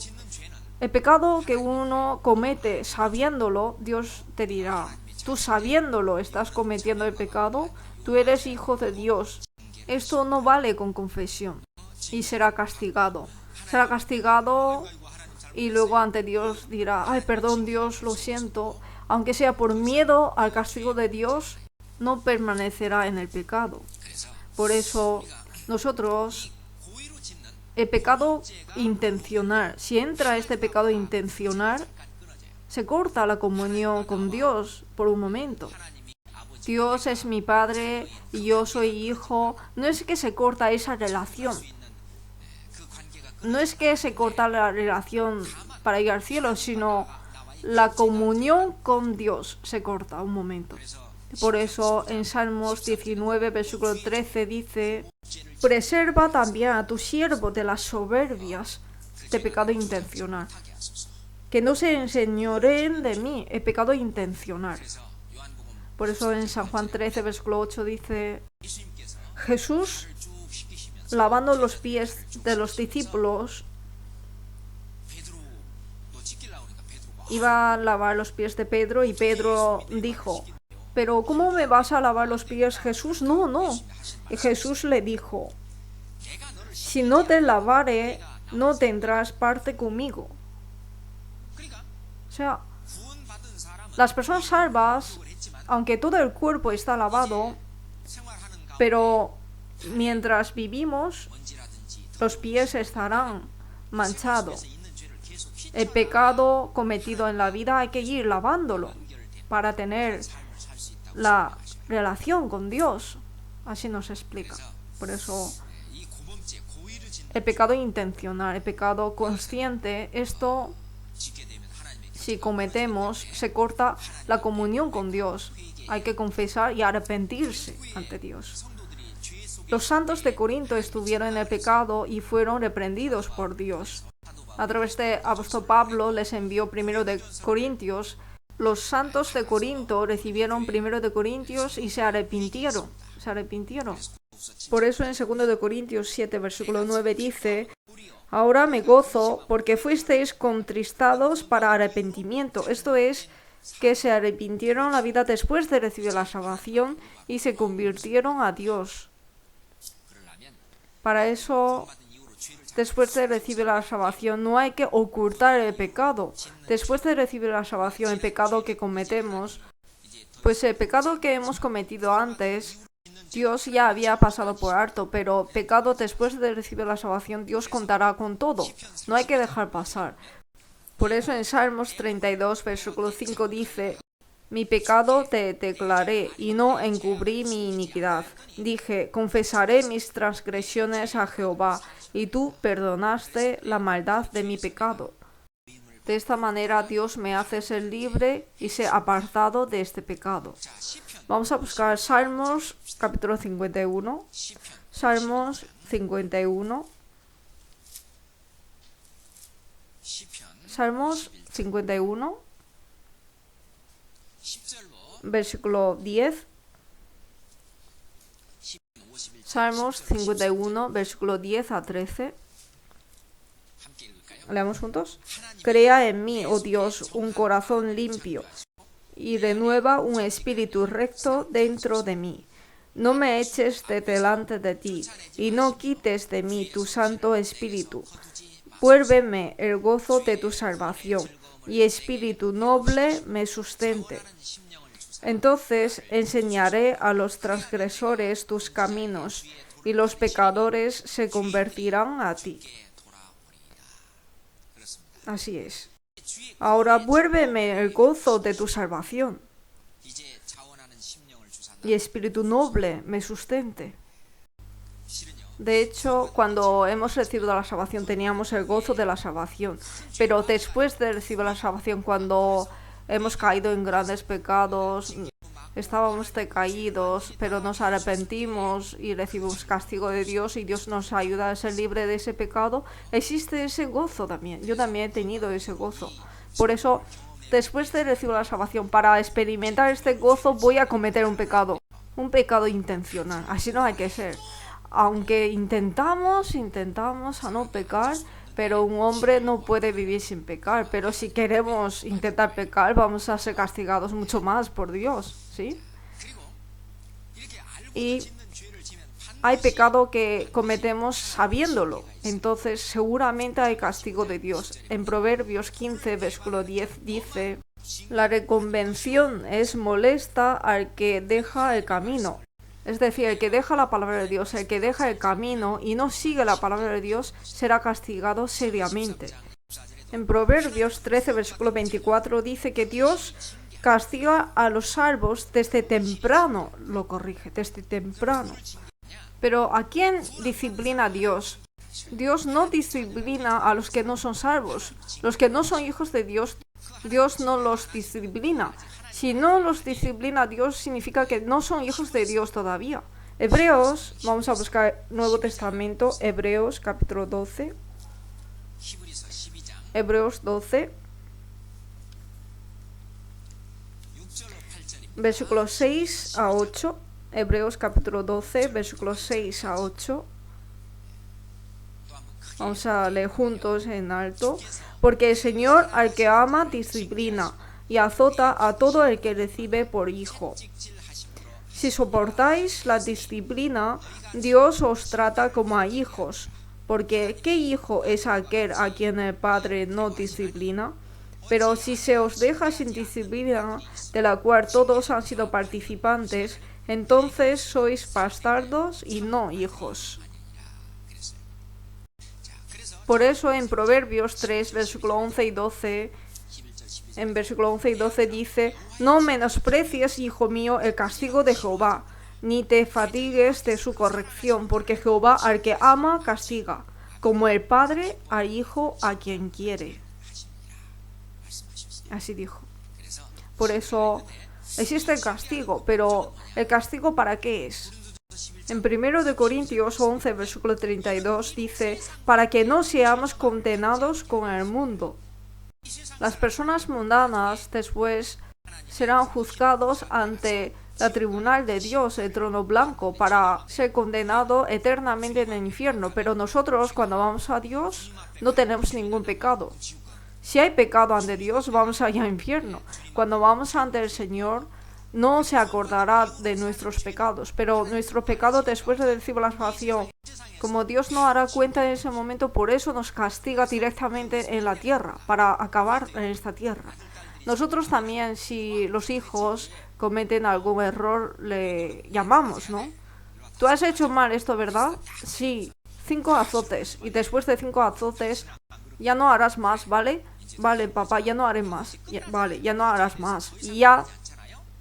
el pecado que uno comete sabiéndolo, Dios te dirá, tú sabiéndolo estás cometiendo el pecado, tú eres hijo de Dios. Esto no vale con confesión y será castigado. Será castigado y luego ante Dios dirá, ay, perdón Dios, lo siento. Aunque sea por miedo al castigo de Dios, no permanecerá en el pecado. Por eso, nosotros, el pecado intencional, si entra este pecado intencional, se corta la comunión con Dios por un momento. Dios es mi Padre y yo soy hijo. No es que se corta esa relación. No es que se corta la relación para ir al cielo, sino la comunión con Dios se corta un momento. Por eso en Salmos 19, versículo 13 dice, preserva también a tu siervo de las soberbias de pecado intencional. Que no se enseñoreen de mí, el pecado intencional. Por eso en San Juan 13, versículo 8 dice, Jesús, lavando los pies de los discípulos, iba a lavar los pies de Pedro y Pedro dijo, pero ¿cómo me vas a lavar los pies, Jesús? No. Y Jesús le dijo, si no te lavare, no tendrás parte conmigo. O sea, las personas salvas, aunque todo el cuerpo está lavado, pero mientras vivimos, los pies estarán manchados. El pecado cometido en la vida hay que ir lavándolo para tener la relación con Dios. Así nos explica. Por eso, el pecado intencional, el pecado consciente, esto, si cometemos, se corta la comunión con Dios. Hay que confesar y arrepentirse ante Dios. Los santos de Corinto estuvieron en el pecado y fueron reprendidos por Dios. A través de apóstol Pablo les envió primero de Corintios. Los santos de Corinto recibieron primero de Corintios y se arrepintieron. Por eso en 2 de Corintios 7, versículo 9 dice, ahora me gozo porque fuisteis contristados para arrepentimiento. Esto es, que se arrepintieron la vida después de recibir la salvación y se convirtieron a Dios. Para eso, después de recibir la salvación, no hay que ocultar el pecado. Después de recibir la salvación, el pecado que cometemos, pues el pecado que hemos cometido antes, Dios ya había pasado por alto, pero pecado después de recibir la salvación, Dios contará con todo. No hay que dejar pasar. Por eso en Salmos 32, versículo 5 dice, mi pecado te declaré y no encubrí mi iniquidad. Dije, confesaré mis transgresiones a Jehová, y tú perdonaste la maldad de mi pecado. De esta manera Dios me hace ser libre y ser apartado de este pecado. Vamos a buscar Salmos capítulo 51. Salmos 51. Salmos 51. Versículo 10. Salmos 51, versículo 10 a 13. Leamos juntos. Crea en mí, oh Dios, un corazón limpio y renueva un espíritu recto dentro de mí. No me eches de delante de ti y no quites de mí tu santo espíritu. Vuélveme el gozo de tu salvación y espíritu noble me sustente. Entonces enseñaré a los transgresores tus caminos, y los pecadores se convertirán a ti. Así es. Ahora vuélveme el gozo de tu salvación, y espíritu noble me sustente. De hecho, cuando hemos recibido la salvación teníamos el gozo de la salvación, pero después de recibir la salvación, cuando hemos caído en grandes pecados, estábamos decaídos, pero nos arrepentimos y recibimos castigo de Dios y Dios nos ayuda a ser libre de ese pecado, existe ese gozo también. Yo también he tenido ese gozo. Por eso, después de recibir la salvación, para experimentar este gozo voy a cometer un pecado intencional. Así no hay que ser. Aunque intentamos a no pecar, pero un hombre no puede vivir sin pecar. Pero si queremos intentar pecar, vamos a ser castigados mucho más por Dios, ¿sí? Y hay pecado que cometemos sabiéndolo, entonces seguramente hay castigo de Dios. En Proverbios 15, versículo 10 dice: la reconvención es molesta al que deja el camino. Es decir, el que deja la palabra de Dios, el que deja el camino y no sigue la palabra de Dios, será castigado seriamente. En Proverbios 13, versículo 24 dice que Dios castiga a los salvos desde temprano, lo corrige, desde temprano. Pero ¿a quién disciplina Dios? Dios no disciplina a los que no son salvos. Los que no son hijos de Dios, Dios no los disciplina. Si no los disciplina Dios, significa que no son hijos de Dios todavía. Hebreos, vamos a buscar Nuevo Testamento, Hebreos capítulo 12. Hebreos 12, versículos 6 a 8. Hebreos capítulo 12, versículos 6 a 8. Vamos a leer juntos en alto. Porque el Señor al que ama disciplina y azota a todo el que recibe por hijo. Si soportáis la disciplina, Dios os trata como a hijos. Porque ¿qué hijo es aquel a quien el Padre no disciplina? Pero si se os deja sin disciplina, de la cual todos han sido participantes, entonces sois bastardos y no hijos. Por eso en Proverbios 3, versículo 11 y 12, en versículo 11 y 12 dice: no menosprecies, hijo mío, el castigo de Jehová, ni te fatigues de su corrección, porque Jehová al que ama castiga, como el padre al hijo a quien quiere. Así dijo. Por eso existe el castigo, pero ¿el castigo para qué es? En 1 Corintios 11, versículo 32 dice: para que no seamos condenados con el mundo. Las personas mundanas después serán juzgados ante el tribunal de Dios, el trono blanco, para ser condenado eternamente en el infierno. Pero nosotros, cuando vamos a Dios, no tenemos ningún pecado. Si hay pecado ante Dios, vamos allá al infierno. Cuando vamos ante el Señor, no se acordará de nuestros pecados, pero nuestro pecado después de recibir la salvación, como Dios no hará cuenta en ese momento, por eso nos castiga directamente en la tierra, para acabar en esta tierra. Nosotros también, si los hijos cometen algún error, le llamamos, ¿no? Tú has hecho mal esto, ¿verdad? Sí, 5 azotes, y después de 5 azotes ya no harás más, ¿vale? Vale, papá, ya no haré más. Vale, ya no harás más. Y ya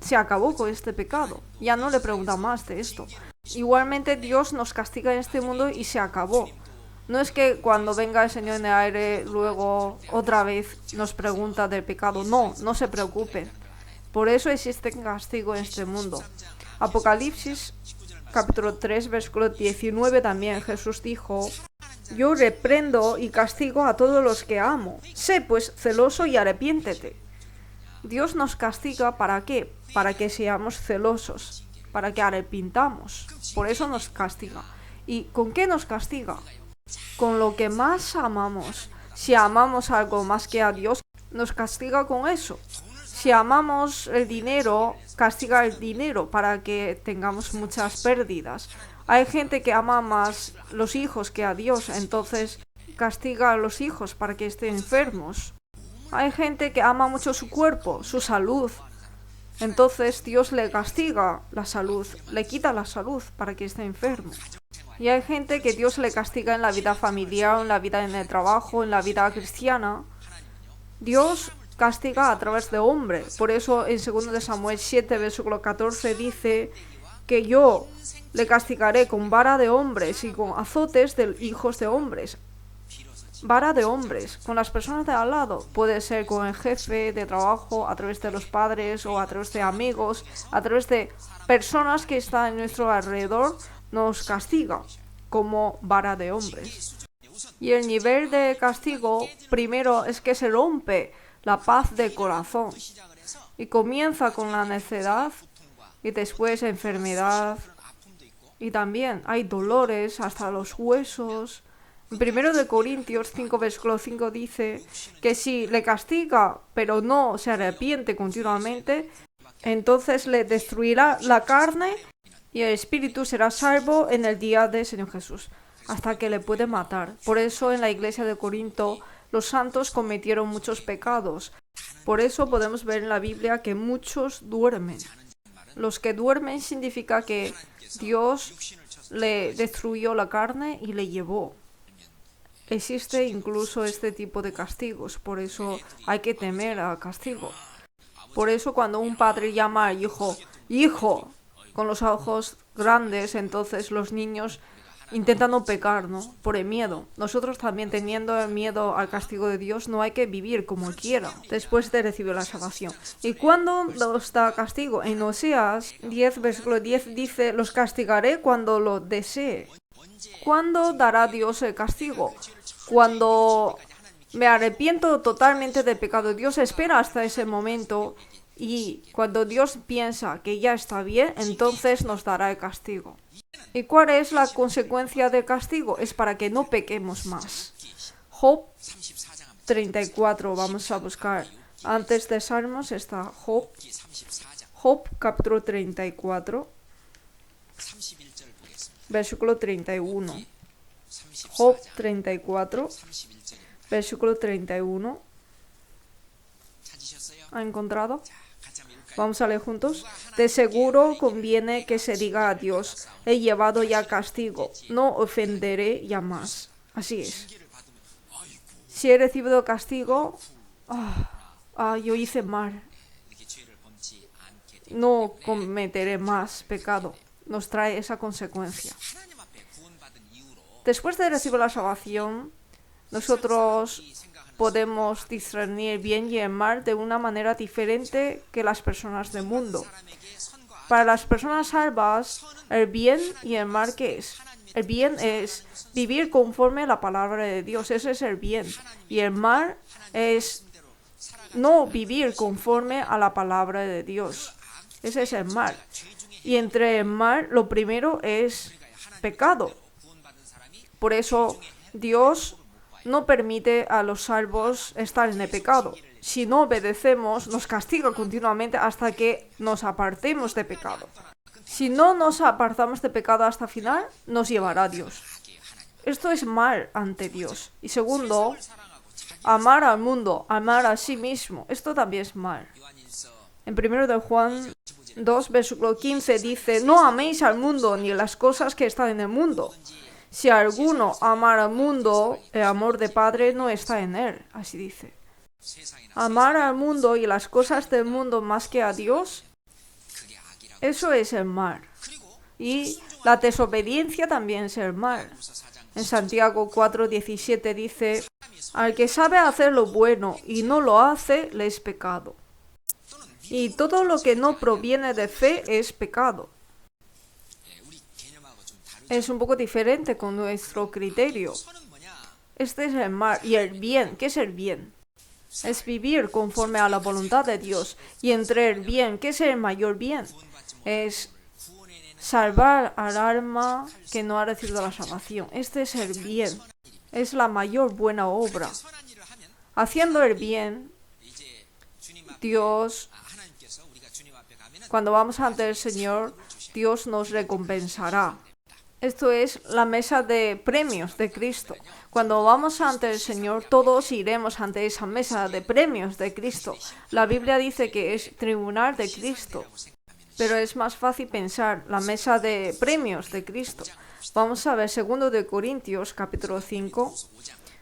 se acabó con este pecado. Ya no le pregunta más de esto. Igualmente Dios nos castiga en este mundo y se acabó. No es que cuando venga el Señor en el aire luego otra vez nos pregunta del pecado. No, no se preocupen. Por eso existe castigo en este mundo. Apocalipsis capítulo 3 versículo 19 también Jesús dijo: yo reprendo y castigo a todos los que amo. Sé pues celoso y arrepiéntete. Dios nos castiga ¿para qué? Para que seamos celosos, para que arrepintamos. Por eso nos castiga. ¿Y con qué nos castiga? Con lo que más amamos. Si amamos algo más que a Dios, nos castiga con eso. Si amamos el dinero, castiga el dinero para que tengamos muchas pérdidas. Hay gente que ama más los hijos que a Dios, entonces castiga a los hijos para que estén enfermos. Hay gente que ama mucho su cuerpo, su salud. Entonces Dios le castiga la salud, le quita la salud para que esté enfermo. Y hay gente que Dios le castiga en la vida familiar, en la vida en el trabajo, en la vida cristiana. Dios castiga a través de hombre. Por eso en 2 de Samuel 7, versículo 14 dice que yo le castigaré con vara de hombres y con azotes de hijos de hombres. Vara de hombres, con las personas de al lado. Puede ser con el jefe de trabajo, a través de los padres o a través de amigos, a través de personas que están en nuestro alrededor, nos castiga como vara de hombres. Y el nivel de castigo, primero, es que se rompe la paz de corazón. Y comienza con la necedad y después enfermedad. Y también hay dolores hasta los huesos. En 1 de Corintios 5, versículo 5 dice que si le castiga, pero no se arrepiente continuamente, entonces le destruirá la carne y el espíritu será salvo en el día del Señor Jesús, hasta que le puede matar. Por eso en la iglesia de Corinto los santos cometieron muchos pecados. Por eso podemos ver en la Biblia que muchos duermen. Los que duermen significa que Dios le destruyó la carne y le llevó. Existe incluso este tipo de castigos, por eso hay que temer al castigo. Por eso cuando un padre llama al hijo, hijo, con los ojos grandes, entonces los niños intentan no pecar, ¿no? Por el miedo. Nosotros también, teniendo el miedo al castigo de Dios, no hay que vivir como quiera después de recibir la salvación. ¿Y cuándo nos da castigo? En Oseas 10, versículo 10 dice, los castigaré cuando lo desee. ¿Cuándo dará Dios el castigo? Cuando me arrepiento totalmente del pecado. Dios espera hasta ese momento y cuando Dios piensa que ya está bien, entonces nos dará el castigo. ¿Y cuál es la consecuencia del castigo? Es para que no pequemos más. Job 34, vamos a buscar. Antes de Salmos está Job. Job capítulo 34, versículo 31. Job 34, versículo 31. ¿Ha encontrado? Vamos a leer juntos. De seguro conviene que se diga a Dios, he llevado ya castigo, no ofenderé ya más. Así es. Si he recibido castigo, yo hice mal. No cometeré más pecado. Nos trae esa consecuencia. Después de recibir la salvación, nosotros podemos discernir el bien y el mal de una manera diferente que las personas del mundo. Para las personas salvas, el bien y el mal, ¿qué es? El bien es vivir conforme a la palabra de Dios, ese es el bien. Y el mal es no vivir conforme a la palabra de Dios, ese es el mal. Y entre el mal, lo primero es pecado. Por eso Dios no permite a los salvos estar en el pecado. Si no obedecemos, nos castiga continuamente hasta que nos apartemos de pecado. Si no nos apartamos de pecado hasta el final, nos llevará a Dios. Esto es mal ante Dios. Y segundo, amar al mundo, amar a sí mismo. Esto también es mal. En 1 de Juan 2, versículo 15 dice, no améis al mundo ni las cosas que están en el mundo. Si alguno amara al mundo, el amor de Padre no está en él, así dice. Amar al mundo y las cosas del mundo más que a Dios, eso es el mal. Y la desobediencia también es el mal. En Santiago 4:17 dice, al que sabe hacer lo bueno y no lo hace, le es pecado. Y todo lo que no proviene de fe es pecado. Es un poco diferente con nuestro criterio. Este es el mal. Y el bien, ¿qué es el bien? Es vivir conforme a la voluntad de Dios. Y entre el bien, ¿qué es el mayor bien? Es salvar al alma que no ha recibido la salvación. Este es el bien. Es la mayor buena obra. Haciendo el bien, Dios, cuando vamos ante el Señor, Dios nos recompensará. Esto es la mesa de premios de Cristo. Cuando vamos ante el Señor, todos iremos ante esa mesa de premios de Cristo. La Biblia dice que es tribunal de Cristo, pero es más fácil pensar la mesa de premios de Cristo. Vamos a ver 2 de Corintios, capítulo 5.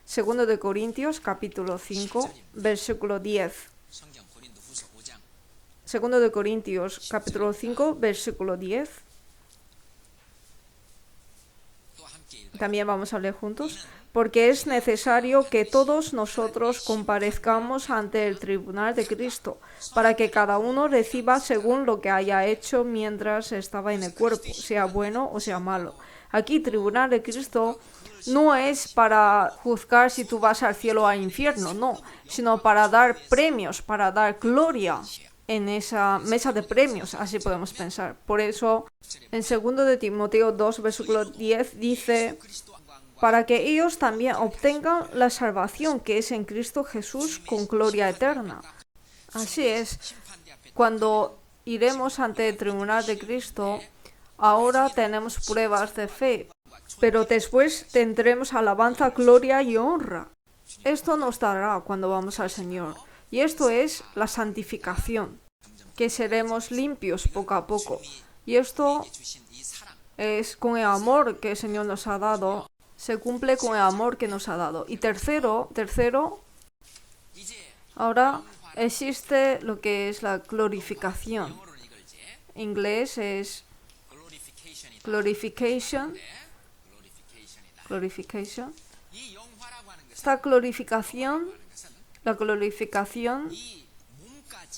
Segundo de Corintios, capítulo 5, versículo 10. Segundo de Corintios, capítulo 5, versículo 10. También vamos a leer juntos. Porque es necesario que todos nosotros comparezcamos ante el tribunal de Cristo, para que cada uno reciba según lo que haya hecho mientras estaba en el cuerpo, sea bueno o sea malo. Aquí, tribunal de Cristo no es para juzgar si tú vas al cielo o al infierno, no, sino para dar premios, para dar gloria en esa mesa de premios, así podemos pensar. Por eso, en 2 de Timoteo 2, versículo 10, dice: para que ellos también obtengan la salvación que es en Cristo Jesús con gloria eterna. Así es, cuando iremos ante el tribunal de Cristo, ahora tenemos pruebas de fe, pero después tendremos alabanza, gloria y honra. Esto nos dará cuando vamos al Señor. Y esto es la santificación, que seremos limpios poco a poco. Y esto es con el amor que el Señor nos ha dado. Se cumple con el amor que nos ha dado. Y tercero, ahora existe lo que es la glorificación. En inglés es glorification. Esta glorificación, la glorificación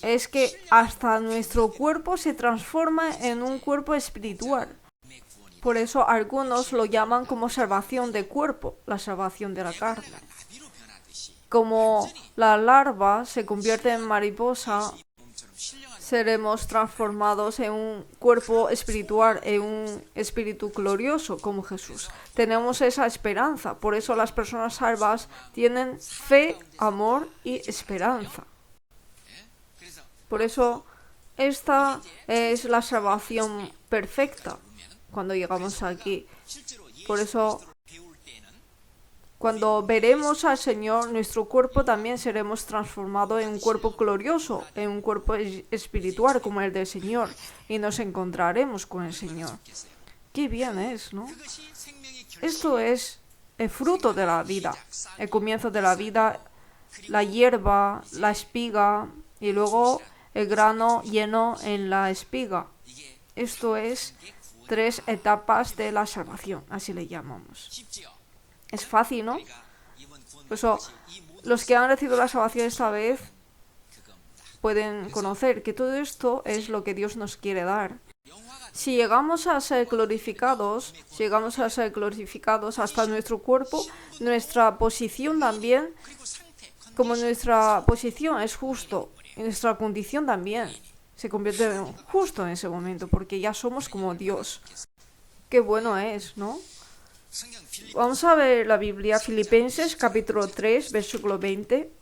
es que hasta nuestro cuerpo se transforma en un cuerpo espiritual. Por eso algunos lo llaman como salvación de cuerpo, la salvación de la carne. Como la larva se convierte en mariposa, seremos transformados en un cuerpo espiritual, en un espíritu glorioso como Jesús. Tenemos esa esperanza, por eso las personas salvas tienen fe, amor y esperanza. Por eso esta es la salvación perfecta. Cuando llegamos aquí. Por eso, cuando veremos al Señor, nuestro cuerpo también seremos transformado en un cuerpo glorioso, en un cuerpo espiritual como el del Señor, y nos encontraremos con el Señor. Qué bien es, ¿no? Esto es el fruto de la vida, el comienzo de la vida, la hierba, la espiga, y luego el grano lleno en la espiga. Esto es 3 etapas de la salvación, así le llamamos. Es fácil, ¿no? Por eso, los que han recibido la salvación esta vez pueden conocer que todo esto es lo que Dios nos quiere dar. Si llegamos a ser glorificados, hasta nuestro cuerpo, nuestra posición también, como nuestra posición es justo, y nuestra condición también se convierte en justo en ese momento, porque ya somos como Dios. Qué bueno es, ¿no? Vamos a ver la Biblia, Filipenses, capítulo 3, versículo 20.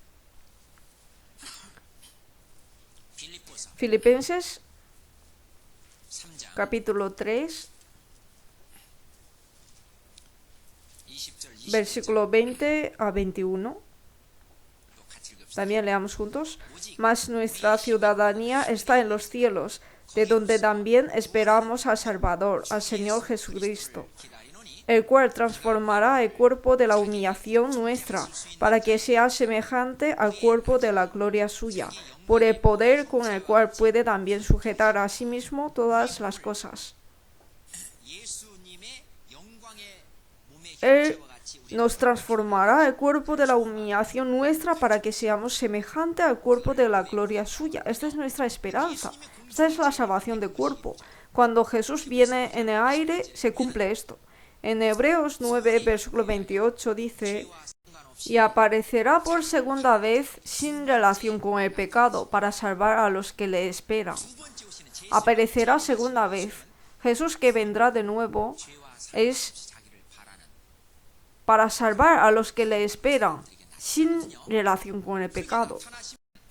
Filipenses, capítulo 3, versículo 20 a 21. También leamos juntos. Mas nuestra ciudadanía está en los cielos, de donde también esperamos al Salvador, al Señor Jesucristo, el cual transformará el cuerpo de la humillación nuestra, para que sea semejante al cuerpo de la gloria suya, por el poder con el cual puede también sujetar a sí mismo todas las cosas. Él nos transformará el cuerpo de la humillación nuestra para que seamos semejante al cuerpo de la gloria suya. Esta es nuestra esperanza. Esta es la salvación de cuerpo. Cuando Jesús viene en el aire, se cumple esto. En Hebreos 9, versículo 28 dice: y aparecerá por segunda vez sin relación con el pecado para salvar a los que le esperan. Aparecerá segunda vez. Jesús, que vendrá de nuevo, es para salvar a los que le esperan, sin relación con el pecado.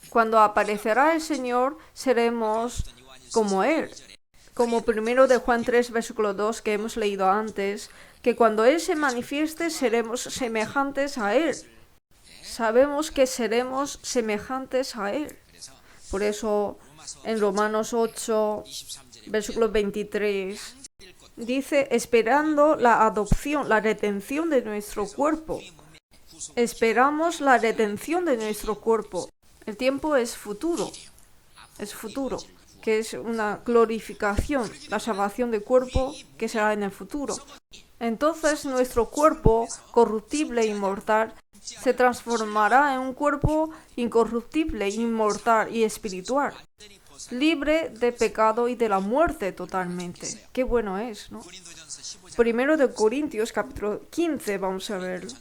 Cuando aparecerá el Señor, seremos como Él. Como primero de Juan 3, versículo 2, que hemos leído antes, que cuando Él se manifieste, seremos semejantes a Él. Sabemos que seremos semejantes a Él. Por eso, en Romanos 8, versículo 23, dice: esperando la adopción, la redención de nuestro cuerpo. esperamos la redención de nuestro cuerpo. El tiempo es futuro, que es una glorificación, la salvación del cuerpo que será en el futuro. Entonces nuestro cuerpo corruptible e inmortal se transformará en un cuerpo incorruptible, inmortal y espiritual, libre de pecado y de la muerte totalmente. Qué bueno es, ¿no? Primero de Corintios capítulo 15, vamos a verlo.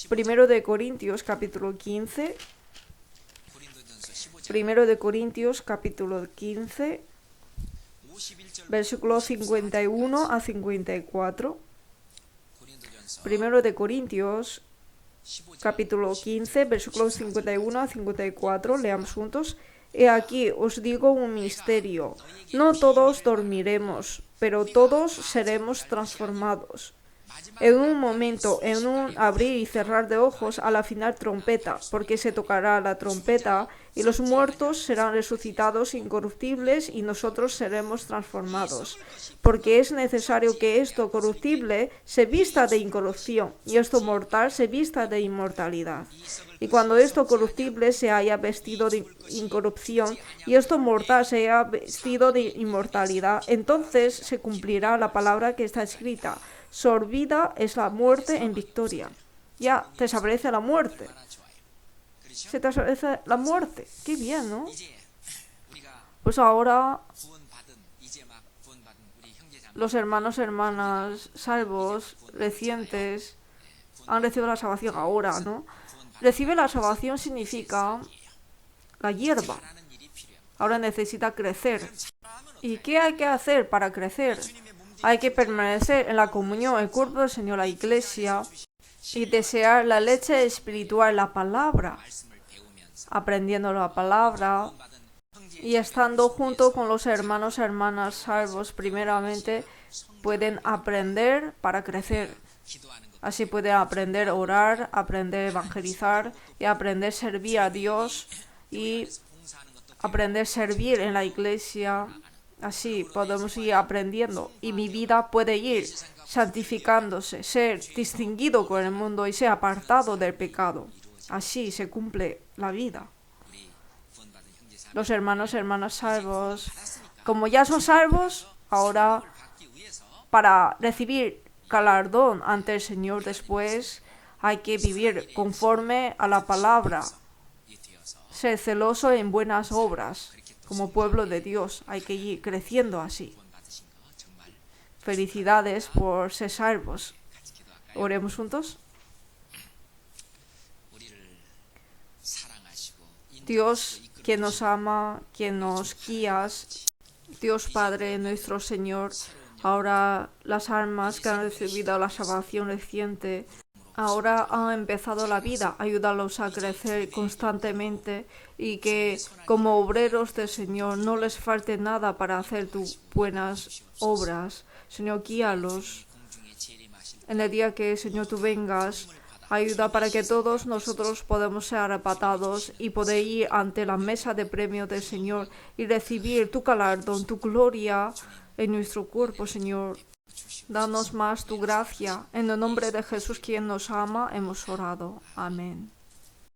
Primero de Corintios capítulo 15. Primero de Corintios capítulo 15, versículos 51 a 54. Primero de Corintios capítulo 15, versículos 51 a 54. Leamos juntos. He aquí os digo un misterio. No todos dormiremos, pero todos seremos transformados. En un momento, en un abrir y cerrar de ojos, a la final trompeta, porque se tocará la trompeta, y los muertos serán resucitados incorruptibles, y nosotros seremos transformados. Porque es necesario que esto corruptible se vista de incorrupción, y esto mortal se vista de inmortalidad. Y cuando esto corruptible se haya vestido de incorrupción, y esto mortal se haya vestido de inmortalidad, entonces se cumplirá la palabra que está escrita: sorbida es la muerte en victoria. Ya te desaparece la muerte. Se te desaparece la muerte. Qué bien, ¿no? Pues ahora los hermanos, hermanas, salvos, recientes, han recibido la salvación ahora, ¿no? Recibir la salvación significa la hierba. Ahora necesita crecer. ¿Y qué hay que hacer para crecer? Hay que permanecer en la comunión, el cuerpo del Señor, la iglesia, y desear la leche espiritual, la palabra, aprendiendo la palabra y estando junto con los hermanos y hermanas salvos. Primeramente pueden aprender para crecer. Así pueden aprender a orar, aprender a evangelizar y aprender a servir a Dios y aprender a servir en la iglesia. Así podemos ir aprendiendo y mi vida puede ir santificándose, ser distinguido con el mundo y ser apartado del pecado. Así se cumple la vida. Los hermanos y hermanas salvos, como ya son salvos, ahora para recibir galardón ante el Señor después hay que vivir conforme a la palabra, ser celoso en buenas obras. Como pueblo de Dios hay que ir creciendo así. Felicidades por ser salvos. Oremos juntos. Dios, quien nos ama, quien nos guías, Dios Padre, nuestro Señor, ahora las almas que han recibido la salvación reciente, ahora han empezado la vida, ayúdalos a crecer constantemente y que como obreros del Señor no les falte nada para hacer tus buenas obras. Señor, guíalos. En el día que, Señor, tú vengas, ayuda para que todos nosotros podamos ser arrebatados y poder ir ante la mesa de premios del Señor y recibir tu galardón, tu gloria en nuestro cuerpo, Señor. Danos más tu gracia. En el nombre de Jesús, quien nos ama, hemos orado. Amén.